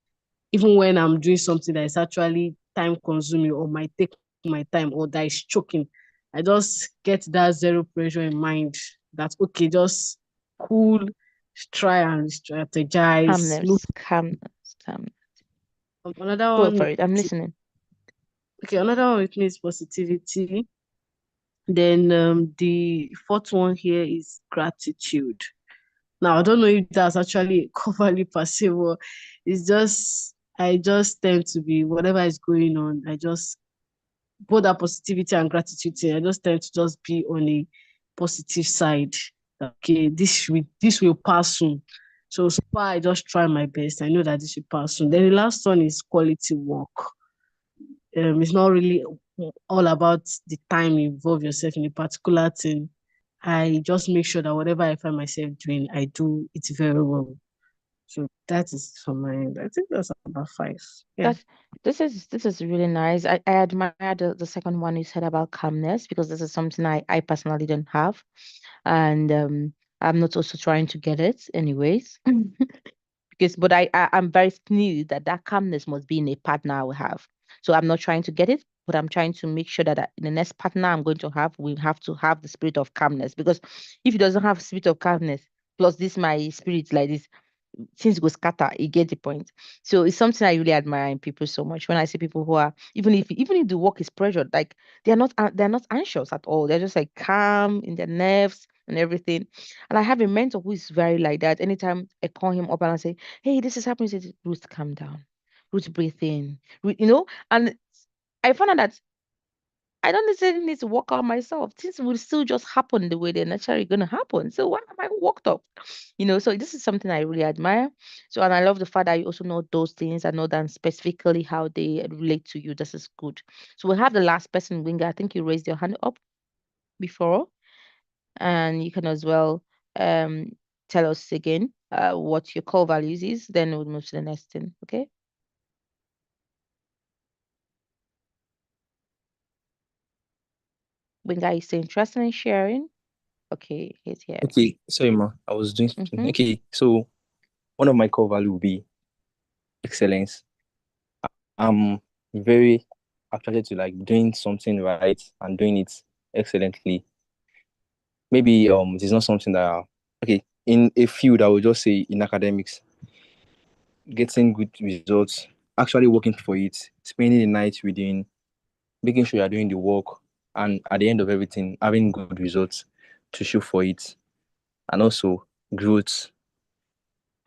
even when I'm doing something that is actually time consuming or might take my time or that is choking, I just get that zero pressure in mind. That okay, just cool, try and strategize. Look, Calmness. another Go one. for it. I'm listening. Okay, another one with me is positivity. Then the fourth one here is gratitude. Now, I don't know if that's actually coverly passive. It's just, I just tend to be, whatever is going on, I just put that positivity and gratitude thing. I just tend to just be on a positive side. Okay, this will pass soon. So far, I just try my best. I know that this will pass soon. Then the last one is quality work. It's not really all about the time you involve yourself in a particular thing. I just make sure that whatever I find myself doing, I do it very well. So that is for my end. I think that's about 5. Yeah. This is really nice. I admire the second one you said about calmness, because this is something I personally don't have. And I'm not also trying to get it anyways. But I'm very clear that calmness must be in a partner I will have. So I'm not trying to get it, but I'm trying to make sure that in the next partner I'm going to have, we have to have the spirit of calmness. Because if it doesn't have spirit of calmness, plus this my spirit like this, things go scatter. You get the point. So it's something I really admire in people so much. When I see people who are, even if the work is pressured, like they're not anxious at all. They're just like calm in their nerves and everything. And I have a mentor who is very like that. Anytime I call him up and I say, "Hey, this is happening," he says, "Ruth, calm down. Ruth, breathe in." And I found out that I don't necessarily need to work out myself. Things will still just happen the way they're naturally gonna happen. So why am I worked up? So this is something I really admire. So, and I love the fact that you also know those things and know them specifically how they relate to you. This is good. So we have the last person, Winger. I think you raised your hand up before, and you can as well um tell us again what your core values is. Then we'll move to the next thing. Okay. Winger, you still interested in sharing? Okay, he's here. Okay, sorry, ma. I was doing something. Mhm. Okay, so one of my core value will be excellence. I'm very attracted to like doing something right and doing it excellently. Maybe it is not something that okay, in a field, I would just say in academics, getting good results, actually working for it, spending the night within, making sure you're doing the work, and at the end of everything, having good results to show for it, and also growth.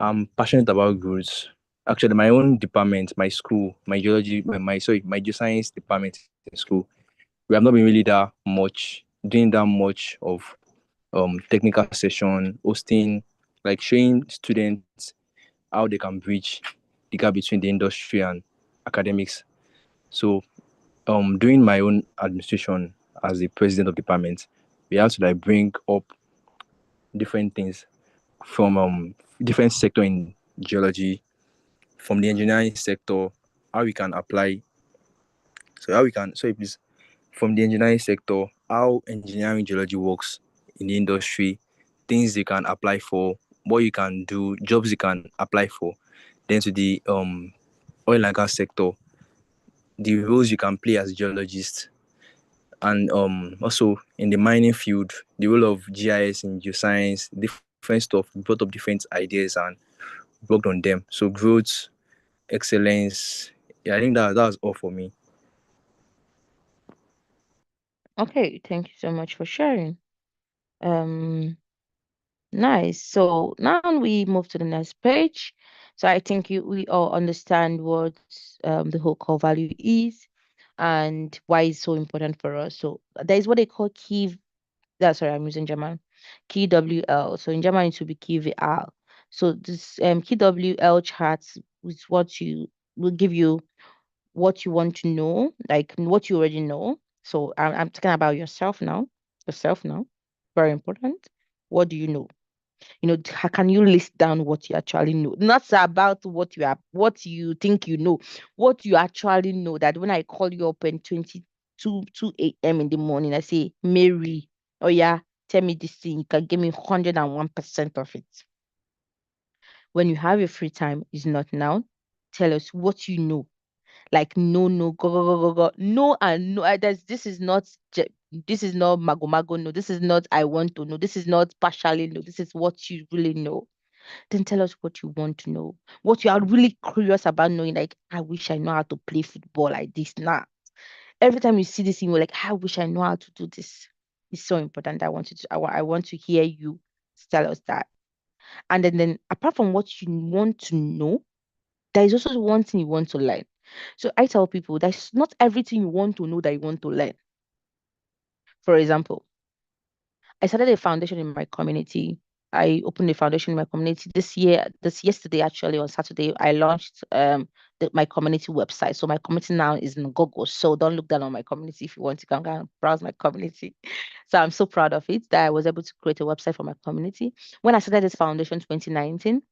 I'm passionate about growth. Actually, my own department, my school, my geology, my geoscience department in school, we have not been really that much doing that much of technical session, hosting, like showing students how they can bridge the gap between the industry and academics. So during my own administration as the president of the department, we have to like bring up different things from different sector in geology, from the engineering sector, how we can apply. So how we can sorry please from the engineering sector, how engineering geology works in the industry, things they can apply for, what you can do, jobs you can apply for. Then to the oil and gas sector, the roles you can play as geologist, and also in the mining field, the role of GIS in geoscience, different stuff. We brought up different ideas and worked on them. So growth, excellence. Yeah, I think that's all for me. Okay, thank you so much for sharing. Nice. So now we move to the next page. So I think we all understand what the whole core value is and why it's so important for us. So there is what they call key. Sorry, I'm using German. KWL. So in German it will be KVL. So this KWL charts is what you will give you what you want to know, like what you already know. So I'm talking about yourself now. Yourself now. Very important. What do you know? How can you list down what you actually know? Not about what you think you know, what you actually know. That when I call you up in 2 a.m. in the morning, I say, Mary, oh yeah, tell me this thing, you can give me 101% of it. When you have your free time, is not now. Tell us what you know. Like no, no, go, go, go, go, go. No and no. This is not mago mago. No, this is not I want to know. This is not partially no. This is what you really know. Then tell us what you want to know, what you are really curious about knowing. Like, I wish I know how to play football like this. Nah, every time you see this thing, you're like, I wish I know how to do this. It's so important. I want to hear you tell us that. And then apart from what you want to know, there is also one thing you want to learn. So I tell people that's not everything you want to know that you want to learn. For example, I started a foundation in my community. I opened a foundation in my community this yesterday, actually, on Saturday. I launched my community website. So my community now is in Google. So don't look down on my community. If you want to come and browse my community. So I'm so proud of it that I was able to create a website for my community. When I started this foundation 2019,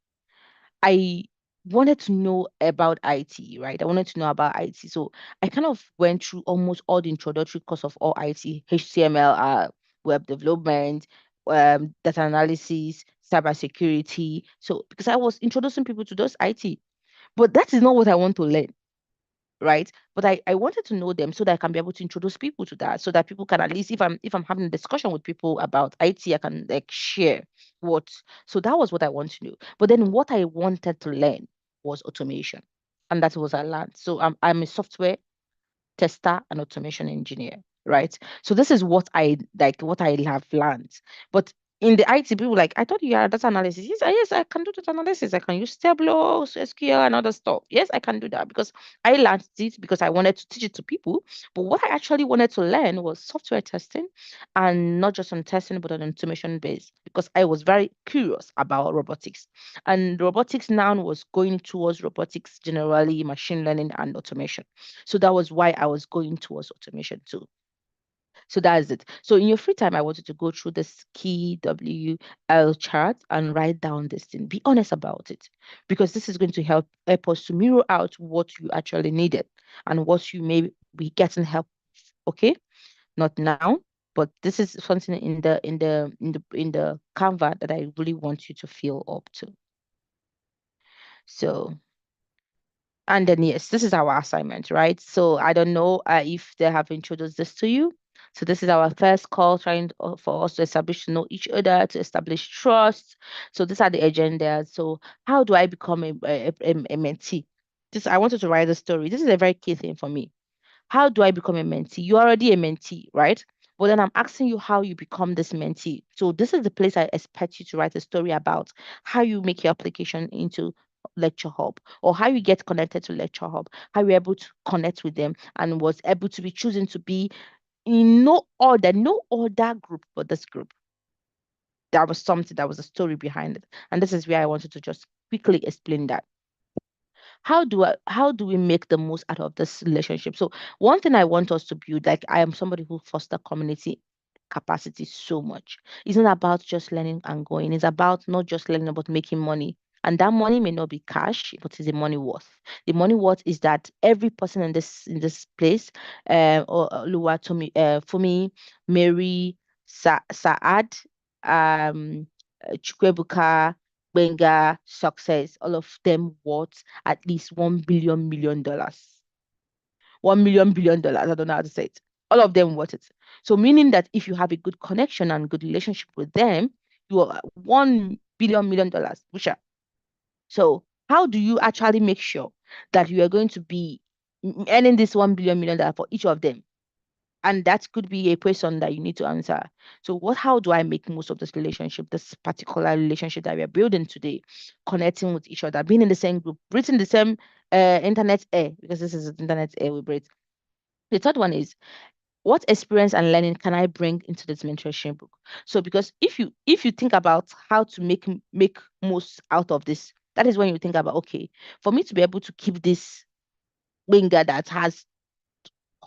I wanted to know about IT, right? I wanted to know about IT. So I kind of went through almost all the introductory course of all IT, HTML, web development, data analysis, cybersecurity. So because I was introducing people to those IT, but that is not what I want to learn, right? But I wanted to know them so that I can be able to introduce people to that, so that people can, at least if I'm having a discussion with people about IT, I can like share what. So that was what I want to know. But then what I wanted to learn was automation, and that was I learned. So I'm a software tester and automation engineer, right? So this is what I have learned. But in the IT, people like, I thought you are data analysis. Yes, I can do data analysis. I can use Tableau, SQL, and other stuff. Yes, I can do that because I learned it because I wanted to teach it to people. But what I actually wanted to learn was software testing, and not just on testing, but on automation base, because I was very curious about robotics. And robotics now was going towards robotics generally, machine learning, and automation. So that was why I was going towards automation too. So that's it. So in your free time, I wanted to go through this key WL chart and write down this thing. Be honest about it, because this is going to help us to mirror out what you actually needed and what you may be getting help. Okay, not now, but this is something in the Canva that I really want you to feel up to. So. And then, yes, this is our assignment, right? So I don't know if they have introduced this to you. So this is our first call, trying for us to establish to know each other, to establish trust. So these are the agendas. So how do I become a mentee? I wanted to write a story. This is a very key thing for me. How do I become a mentee? You're already a mentee, right? But then I'm asking you how you become this mentee. So this is the place I expect you to write a story about how you make your application into Lecture Hub, or how you get connected to Lecture Hub, how you're able to connect with them and was able to be chosen to be in no other group but this group. That was something, that was a story behind it. And this is where I wanted to just quickly explain that. How do we make the most out of this relationship? So one thing I want us to build, like I am somebody who foster community capacity so much. It's not about just learning and going. It's about not just learning, about making money. And that money may not be cash, but it's the money worth. The money worth is that every person in this place, or Luwatomi, Fumi, Mary, Saad, Chukwebuka, Benga, Success, all of them worth at least $1 billion. $1 million. I don't know how to say it. All of them worth it. So meaning that if you have a good connection and good relationship with them, you are $1 billion, which are. So how do you actually make sure that you are going to be earning this $1 billion for each of them? And that could be a question that you need to answer. So how do I make most of this relationship, this particular relationship that we are building today, connecting with each other, being in the same group, breathing the same internet air, because this is internet air we breathe. The third one is, what experience and learning can I bring into this mentorship book? So because if you think about how to make most out of this, that is when you think about, okay, for me to be able to keep this winger that has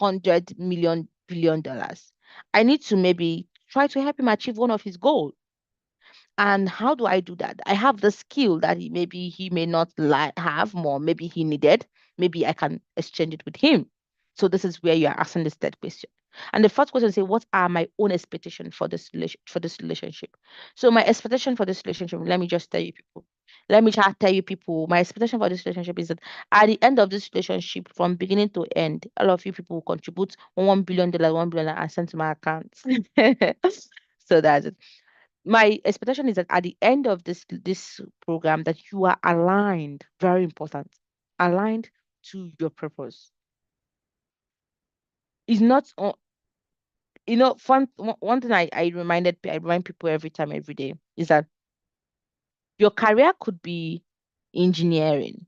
$100 million billion, I need to maybe try to help him achieve one of his goals. And how do I do that? I have the skill that maybe he may not have more, maybe he needed. Maybe I can exchange it with him. So this is where you are asking this third question. And the first question is, what are my own expectations for this relationship? So my expectation for this relationship, let me just tell you people. Let me just tell you people, my expectation for this relationship is that at the end of this relationship, from beginning to end, all of you people will contribute $1 billion, $1 billion, and send to my account. So that's it. My expectation is that at the end of this program, that you are aligned, very important, aligned to your purpose. It's not one thing I remind people every time, every day, is that your career could be engineering,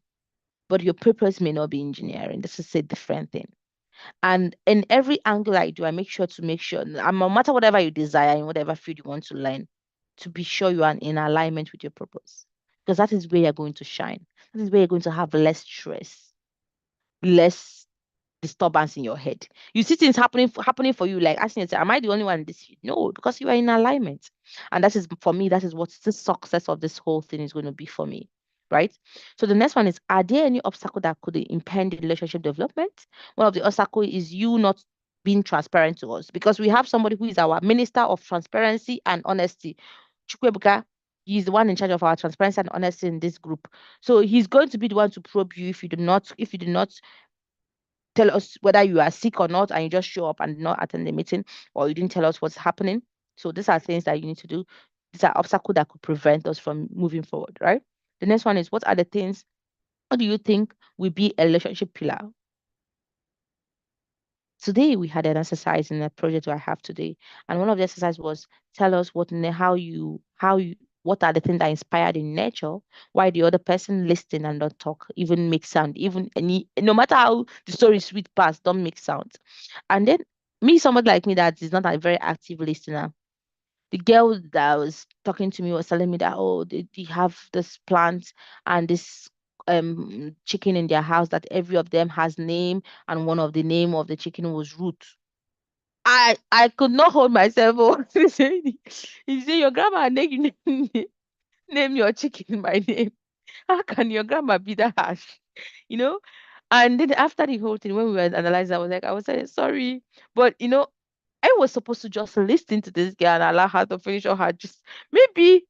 but your purpose may not be engineering. This is a different thing. And in every angle I do, I make sure, no matter whatever you desire in whatever field you want to learn, to be sure you are in alignment with your purpose. Because that is where you're going to shine. That is where you're going to have less stress, less disturbance in your head. You see things happening for you, like asking yourself, am I the only one in this field? No, because you are in alignment. And that is, for me, that is what the success of this whole thing is going to be for me. Right? So the next one is, are there any obstacle that could impede the relationship development? One of the obstacle is you not being transparent to us, because we have somebody who is our minister of transparency and honesty. Chukwebuka, he's the one in charge of our transparency and honesty in this group. So he's going to be the one to probe you if you do not tell us whether you are sick or not, and you just show up and not attend the meeting, or you didn't tell us what's happening. So these are things that you need to do. These are obstacles that could prevent us from moving forward, right? The next one is, what are the things, what do you think will be a relationship pillar? Today we had an exercise in the project I have today, and one of the exercises was, tell us what what are the things that inspired in nature, why the other person listen and not talk, even make sound, even any, no matter how the story is sweet past, don't make sound. And then me, somebody like me that is not a very active listener, the girl that was talking to me was telling me that, oh, they have this plant and this chicken in their house, that every of them has name, and one of the name of the chicken was Root. I could not hold myself. Oh, he said, your grandma name your chicken by name. How can your grandma be that harsh? You know? And then after the whole thing, when we were analyzing, I was saying, sorry. But I was supposed to just listen to this girl and allow her to finish all her just maybe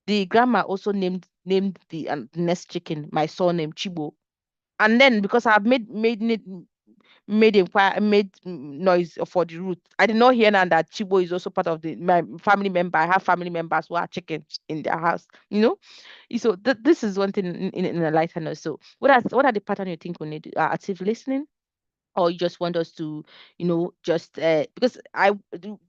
the grandma also named the next chicken my surname Chibo. And then because I've made it made noise for the root. I did not hear now that Chibo is also part of my family member. I have family members who are chickens in their house, you know. So this is one thing in a lighter note. So what are the pattern you think we need? Active listening, or you just want us to, just because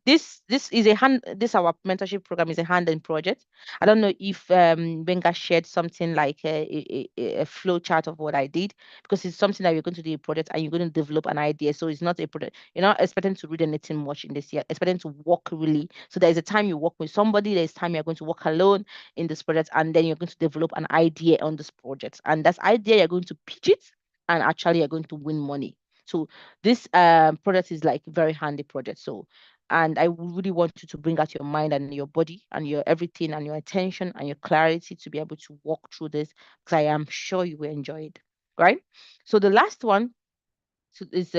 this is a hand this our mentorship program is a hand-in project. I don't know if Benga shared something like a flow chart of what I did, because it's something that you're going to do a project and you're going to develop an idea. So it's not a project. You're not expecting to read anything much in this year, expecting to work really. So there's a time you work with somebody, there's time you're going to work alone in this project, and then you're going to develop an idea on this project. And that idea you're going to pitch it, and actually you're going to win money. So this product is like very handy project. So, and I really want you to bring out your mind and your body and your everything and your attention and your clarity to be able to walk through this, because I am sure you will enjoy it. Right. So the last one, so is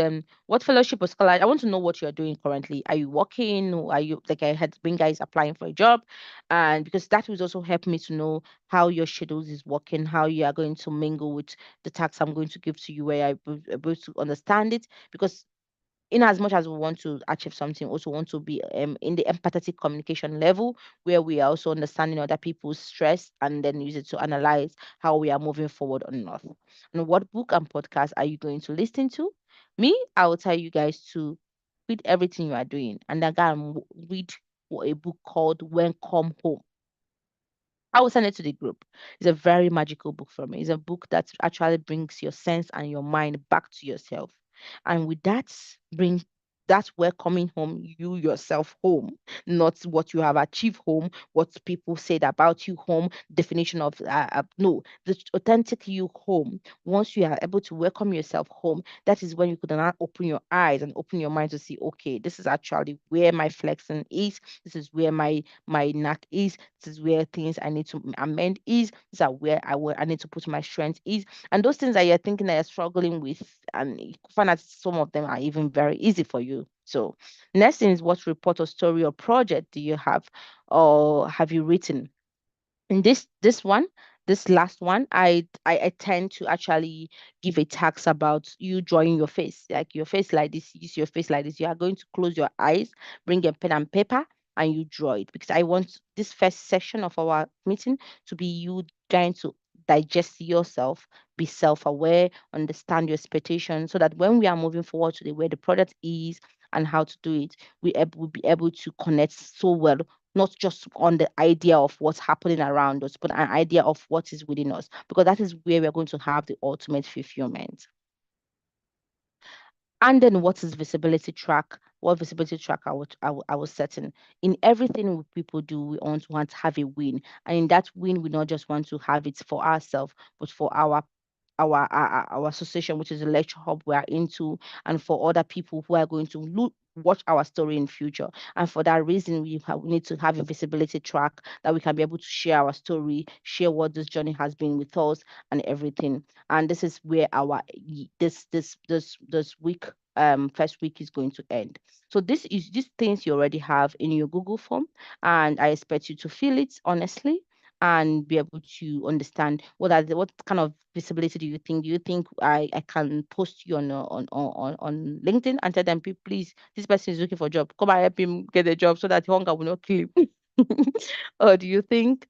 what fellowship or scholarship? I want to know what you're doing currently. Are you working? Or are you, like I had been guys applying for a job? And because that will also help me to know how your schedules is working, how you are going to mingle with the tasks I'm going to give to you, where I able to understand it. Because in as much as we want to achieve something, also want to be in the empathetic communication level, where we are also understanding other people's stress and then use it to analyze how we are moving forward or not. And what book and podcast are you going to listen to? Me, I will tell you guys to read everything you are doing, and then go and read a book called When Come Home. I will send it to the group. It's a very magical book for me. It's a book that actually brings your sense and your mind back to yourself. And with that, bring that's welcoming home you yourself home, not what you have achieved home, what people said about you home, definition of no, the authentic you home. Once you are able to welcome yourself home, that is when you could now open your eyes and open your mind to see, okay, this is actually where my flexing is. This is where my knack is. This is where things I need to amend is. These are where I need to put my strength is. And those things that you're thinking that you're struggling with, and you find that some of them are even very easy for you. So next thing is, what report or story or project do you have, or have you written? In this last one, I tend to actually give a task about you drawing your face, like your face like this, use your face like this. You are going to close your eyes, bring a pen and paper, and you draw it, because I want this first session of our meeting to be you trying to digest yourself, be self-aware, understand your expectations, so that when we are moving forward to the where the product is and how to do it, will be able to connect so well, not just on the idea of what's happening around us, but an idea of what is within us, because that is where we're going to have the ultimate fulfillment. And then what is visibility track? What visibility track I was setting? In everything people do, we want to have a win. And in that win, we not just want to have it for ourselves, but for our association, which is a lecture hub we are into, and for other people who are going to watch our story in future. And for that reason, we need to have a visibility track that we can be able to share our story, share what this journey has been with us, and everything. And this is where our this week first week is going to end. So this is these things you already have in your Google form, and I expect you to fill it honestly and be able to understand what kind of visibility do you think? Do you think I can post you on LinkedIn and tell them, please, this person is looking for a job. Come and help him get a job so that hunger will not kill him." Or do you think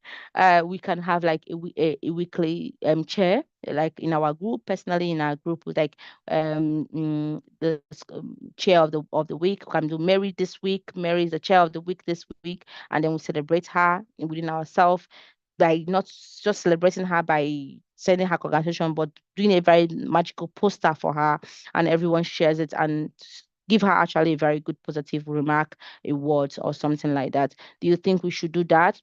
we can have like a weekly chair, like in our group, personally in our group, with like the chair of the week? We can do Mary this week. Mary is the chair of the week this week, and then we celebrate her within ourselves, by not just celebrating her by sending her congratulations, but doing a very magical poster for her, and everyone shares it and give her actually a very good positive remark, a word or something like that. Do you think we should do that?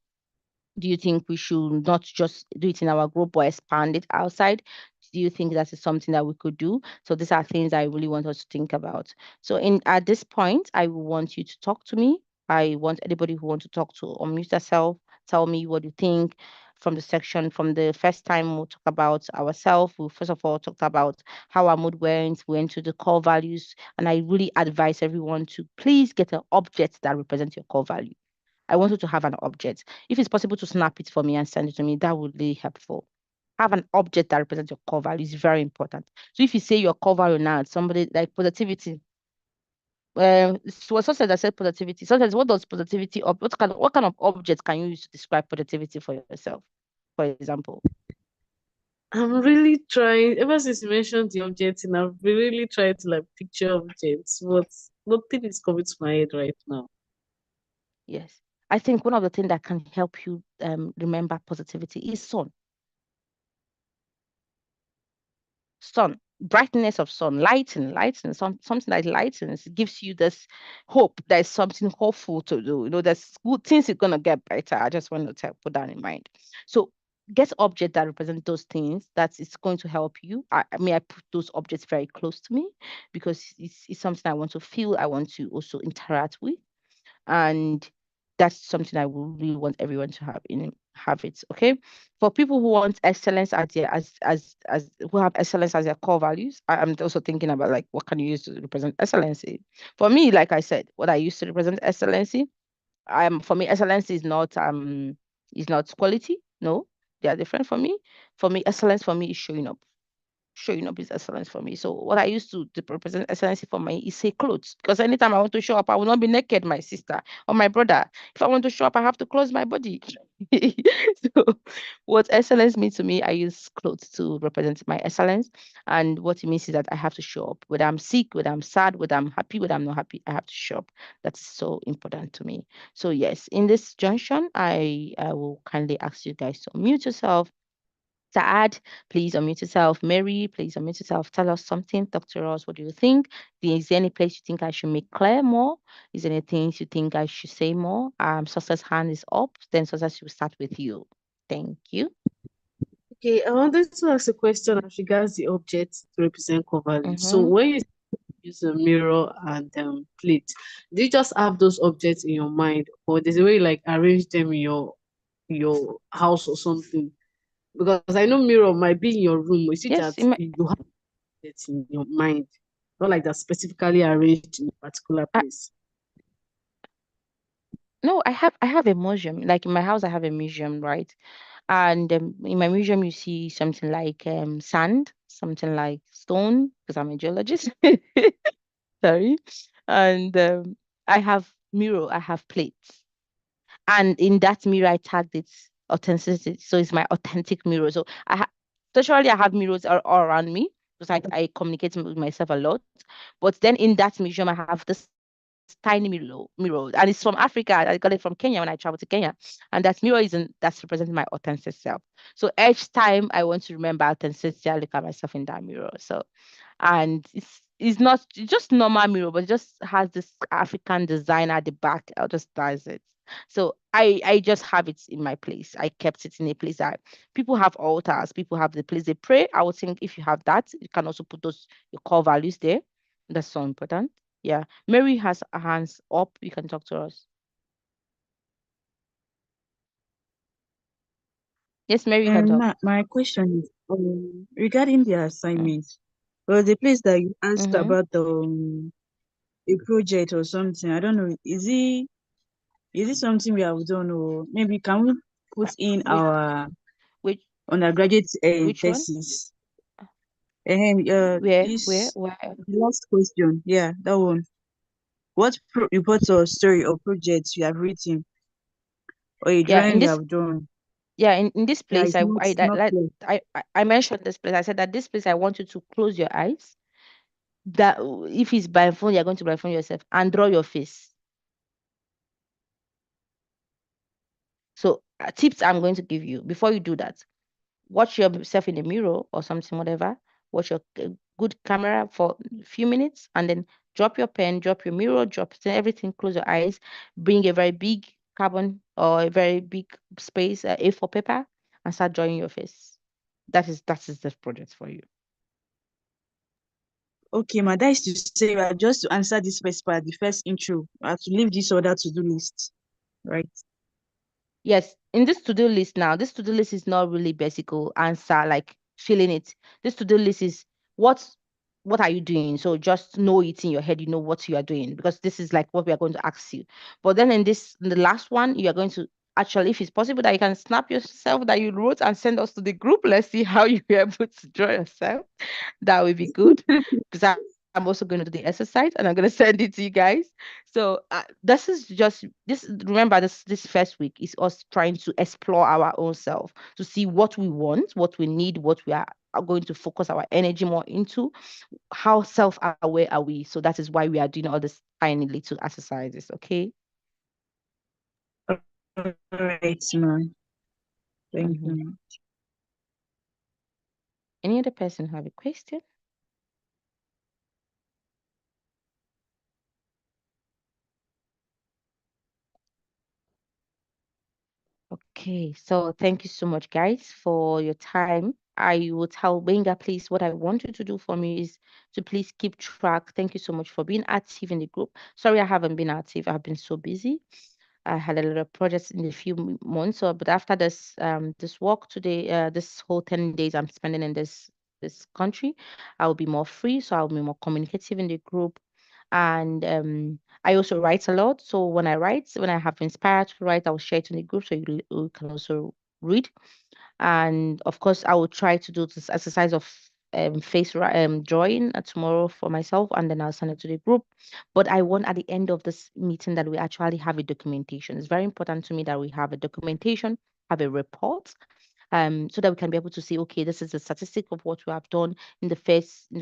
Do you think we should not just do it in our group but expand it outside? Do you think that is something that we could do? So these are things I really want us to think about. So at this point, I want you to talk to me. I want anybody who wants to talk to unmute yourself, tell me what you think from the section. From the first time we'll talk about ourselves. We first of all talked about how our mood went to the core values. And I really advise everyone to please get an object that represents your core value. I want you to have an object. If it's possible to snap it for me and send it to me, that would be helpful. have an object that represents your core value is very important. So if you say your core value now, somebody like positivity, was something that said positivity. Sometimes what does positivity what kind of object can you use to describe positivity for yourself, for example? I'm really trying, ever since you mentioned the objects, and I've been really trying to like picture objects, but nothing is coming to my head right now. Yes. I think one of the things that can help you remember positivity is sun. Sun, brightness of sun, lighting, something that lightens, gives you this hope. There's something hopeful to do. There's good things are gonna get better. I just want to put that in mind. So get objects that represent those things that is going to help you. I put those objects very close to me because it's something I want to feel, I want to also interact with. And that's something I would really want everyone to have it. Okay. For people who want excellence as who have excellence as their core values, I'm also thinking about like what can you use to represent excellency. For me, like I said, what I used to represent excellency, for me, excellence is not quality. No, they are different for me. For me, excellence for me is showing up. Showing up is excellence for me. So what I used to represent excellency for me is say clothes. Because anytime I want to show up, I will not be naked, my sister or my brother. If I want to show up, I have to close my body. So what excellence means to me, I use clothes to represent my excellence. And what it means is that I have to show up. Whether I'm sick, whether I'm sad, whether I'm happy, whether I'm not happy, I have to show up. That's so important to me. So yes, in this junction, I will kindly ask you guys to unmute yourself. Saad, please unmute yourself. Mary, please unmute yourself. Tell us something. Talk to us. What do you think? Is there any place you think I should make clear more? Is there anything you think I should say more? Success hand is up. Then Success will start with you. Thank you. Okay, I wanted to ask a question as regards the objects to represent core value. So when you use a mirror and plate, do you just have those objects in your mind, or there's a way you, like arrange them in your house or something? Because I know mirror might be in your room. Is it Yes, that you have it in your mind, not like that specifically arranged in a particular place? No, I have a museum. Like in my house, I have a museum, right? And in my museum, you see something like sand, something like stone, because I'm a geologist. Sorry. And I have mirror, I have plates. And in that mirror, I tagged it authenticity. So it's my authentic mirror. So naturally I have mirrors all around me because I communicate with myself a lot. But then in that museum, I have this tiny mirror, and it's from Africa. I got it from Kenya when I traveled to Kenya, and that mirror that's representing my authentic self. So each time I want to remember authenticity, I look at myself in that mirror. So, and it's not just normal mirror, but it just has this African design at the back. I'll just does it. So I just have it in my place. I kept it in a place that people have altars, people have the place they pray. I would think if you have that, you can also put your core values there. That's so important. Yeah. Mary has her hands up. You can talk to us. Yes, Mary, you can talk. My question is regarding the assignment. Well, the place that you asked about a project or something, I don't know. Is it something we have done, or maybe can we put in our undergraduate which thesis? Where? The last question, yeah, that one. What reports or story or projects you have written or a drawing you have done? Yeah, in this place, Yeah, I mentioned this place. I said that this place, I want you to close your eyes. That if it's by phone, you're going to by phone yourself and draw your face. So tips I'm going to give you before you do that. Watch yourself in the mirror or something, whatever. Watch your good camera for a few minutes, and then drop your pen, drop your mirror, drop everything. Close your eyes. Bring a very big carbon or a very big space A4 paper and start drawing your face. That is the project for you. Okay, ma, that is to say, just to answer this first part, the first intro, I have to leave this other to-do list, right? Yes, in this to-do list now, this to-do list is not really basic answer, like filling it. This to-do list is what are you doing? So just know it in your head, you know what you are doing, because this is like what we are going to ask you. But then in the last one, you are going to actually, if it's possible that you can snap yourself that you wrote and send us to the group. Let's see how you were able to draw yourself. That would be good because I'm also going to do the exercise and I'm going to send it to you guys. So this is just this. Remember, this first week is us trying to explore our own self to see what we want, what we need, what we are going to focus our energy more into. How self-aware are we? So that is why we are doing all this tiny little exercises. Okay. All right, ma'am. Thank Mhm. you. Any other person have a question? Okay, so thank you so much, guys, for your time. I will tell Benga, please, what I want you to do for me is to please keep track. Thank you so much for being active in the group. Sorry, I haven't been active. I've been so busy. I had a lot of projects in the few months. So, but after this walk today, this whole 10 days I'm spending in this country, I will be more free. So I'll be more communicative in the group. And I also write a lot. So when I write, when I have inspired to write, I'll share it in the group so you can also read. And of course, I will try to do this exercise of drawing tomorrow for myself, and then I'll send it to the group. But I want at the end of this meeting that we actually have a documentation. It's very important to me that we have a documentation, have a report, so that we can be able to say, okay, this is a statistic of what we have done in the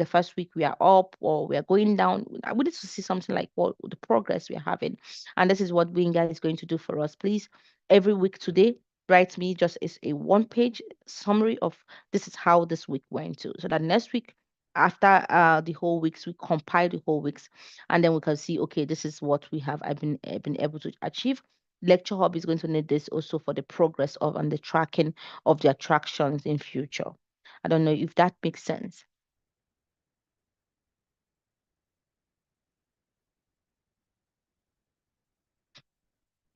first week. We are up or we are going down. I wanted to see something like what the progress we are having, and this is what Winga is going to do for us. Please, every week today, write me just is a one-page summary of this is how this week went to, so that next week after the whole weeks we compile the whole weeks, and then we can see, okay, this is what we have I've been able to achieve. Lecture Hub is going to need this also for the progress of and the tracking of the attractions in future. I don't know if that makes sense.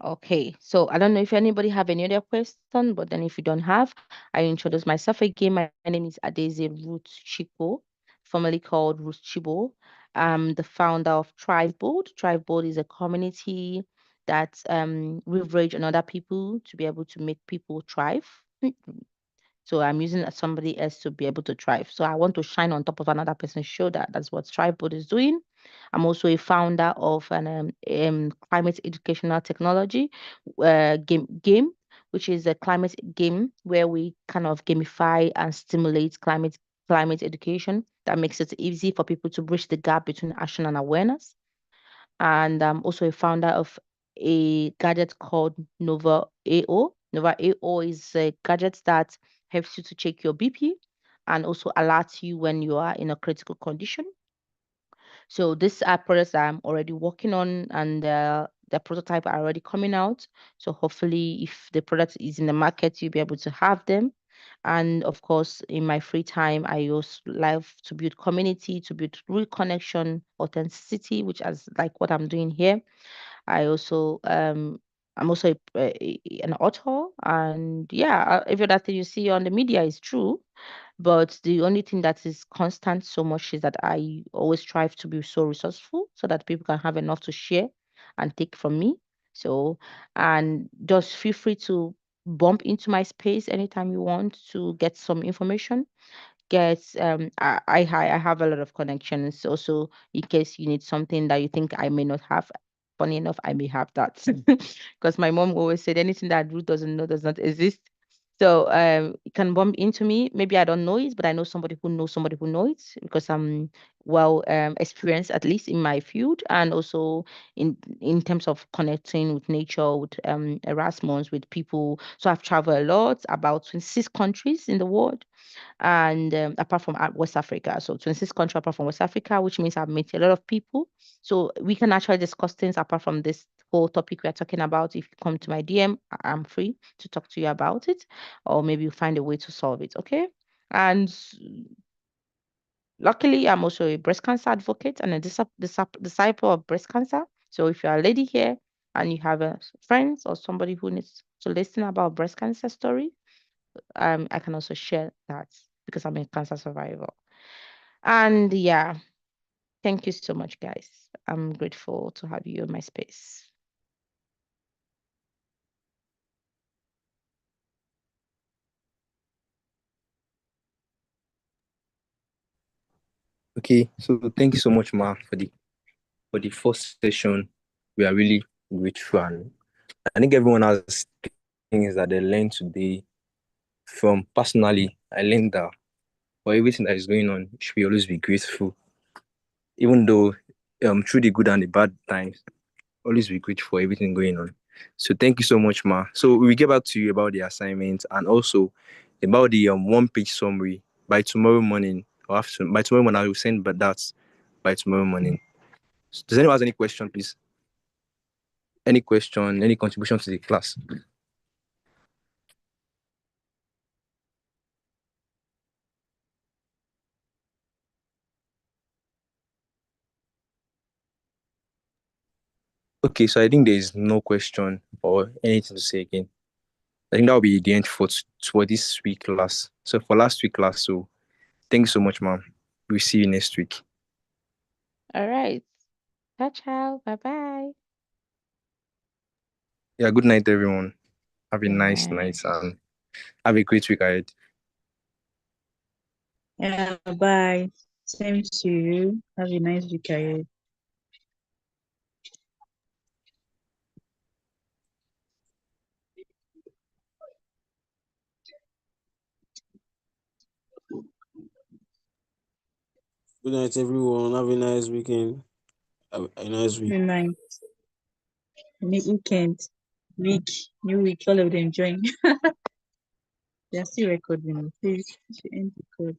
Okay, so I don't know if anybody have any other question, but then if you don't have, I introduce myself again. My name is Adeze Ruth Chico, formerly called Ruth Chibo. I'm the founder of Tribe Board. Tribe Board is a community that leverage on other people to be able to make people thrive. So I'm using somebody else to be able to thrive. So I want to shine on top of another person's shoulder. That's what Tripod is doing. I'm also a founder of an climate educational technology game, which is a climate game where we kind of gamify and stimulate climate education that makes it easy for people to bridge the gap between action and awareness. And I'm also a founder of a gadget called Nova AO. Nova AO is a gadget that helps you to check your BP and also alerts you when you are in a critical condition. So these are products that I'm already working on, and the prototype are already coming out. So hopefully, if the product is in the market, you'll be able to have them. And of course, in my free time, I also love to build community, to build real connection, authenticity, which is like what I'm doing here. I also I'm also an author, and yeah, every other thing you see on the media is true. But the only thing that is constant so much is that I always strive to be so resourceful so that people can have enough to share and take from me. So, and just feel free to bump into my space anytime you want to get some information. Get I have a lot of connections also in case you need something that you think I may not have. Funny enough, I may have that because my mom always said anything that Ruth doesn't know does not exist. So you can bump into me. Maybe I don't know it, but I know somebody who knows it because I'm well experienced at least in my field, and also in terms of connecting with nature, with Erasmus, with people. So I've traveled a lot, about 26 countries in the world, and apart from West Africa. So 26 countries apart from West Africa, which means I've met a lot of people. So we can actually discuss things apart from this whole topic we're talking about. If you come to my DM, I'm free to talk to you about it, or maybe you find a way to solve it. Okay. And luckily, I'm also a breast cancer advocate and a disciple of breast cancer. So if you're a lady here and you have a friend or somebody who needs to listen about breast cancer story, I can also share that because I'm a cancer survivor. And yeah, thank you so much, guys. I'm grateful to have you in my space. Okay, so thank you so much, Ma, for the first session. We are really grateful, and I think everyone has things that they learned today. From personally, I learned that for everything that is going on, you should always be grateful, even though through the good and the bad times, always be grateful for everything going on. So thank you so much, Ma. So we will get back to you about the assignment and also about the one-page summary by tomorrow morning or after. By tomorrow morning, I will send but that by tomorrow morning. Does anyone have any question, please? Any question, any contribution to the class? Okay, so I think there is no question or anything to say again. I think that will be the end for this week class. So for last week class, so thank you so much, ma'am. We'll see you next week. All right. Ciao, ciao. Bye bye. Yeah, good night, everyone. Have a Good nice night. night and have a great week ahead. Yeah, bye. Same to you. Have a nice week ahead. Good night, everyone. Have a nice weekend. Have a nice week. Good night. Weekend. Week. New week. All of them join. They're still recording. Please, end the call.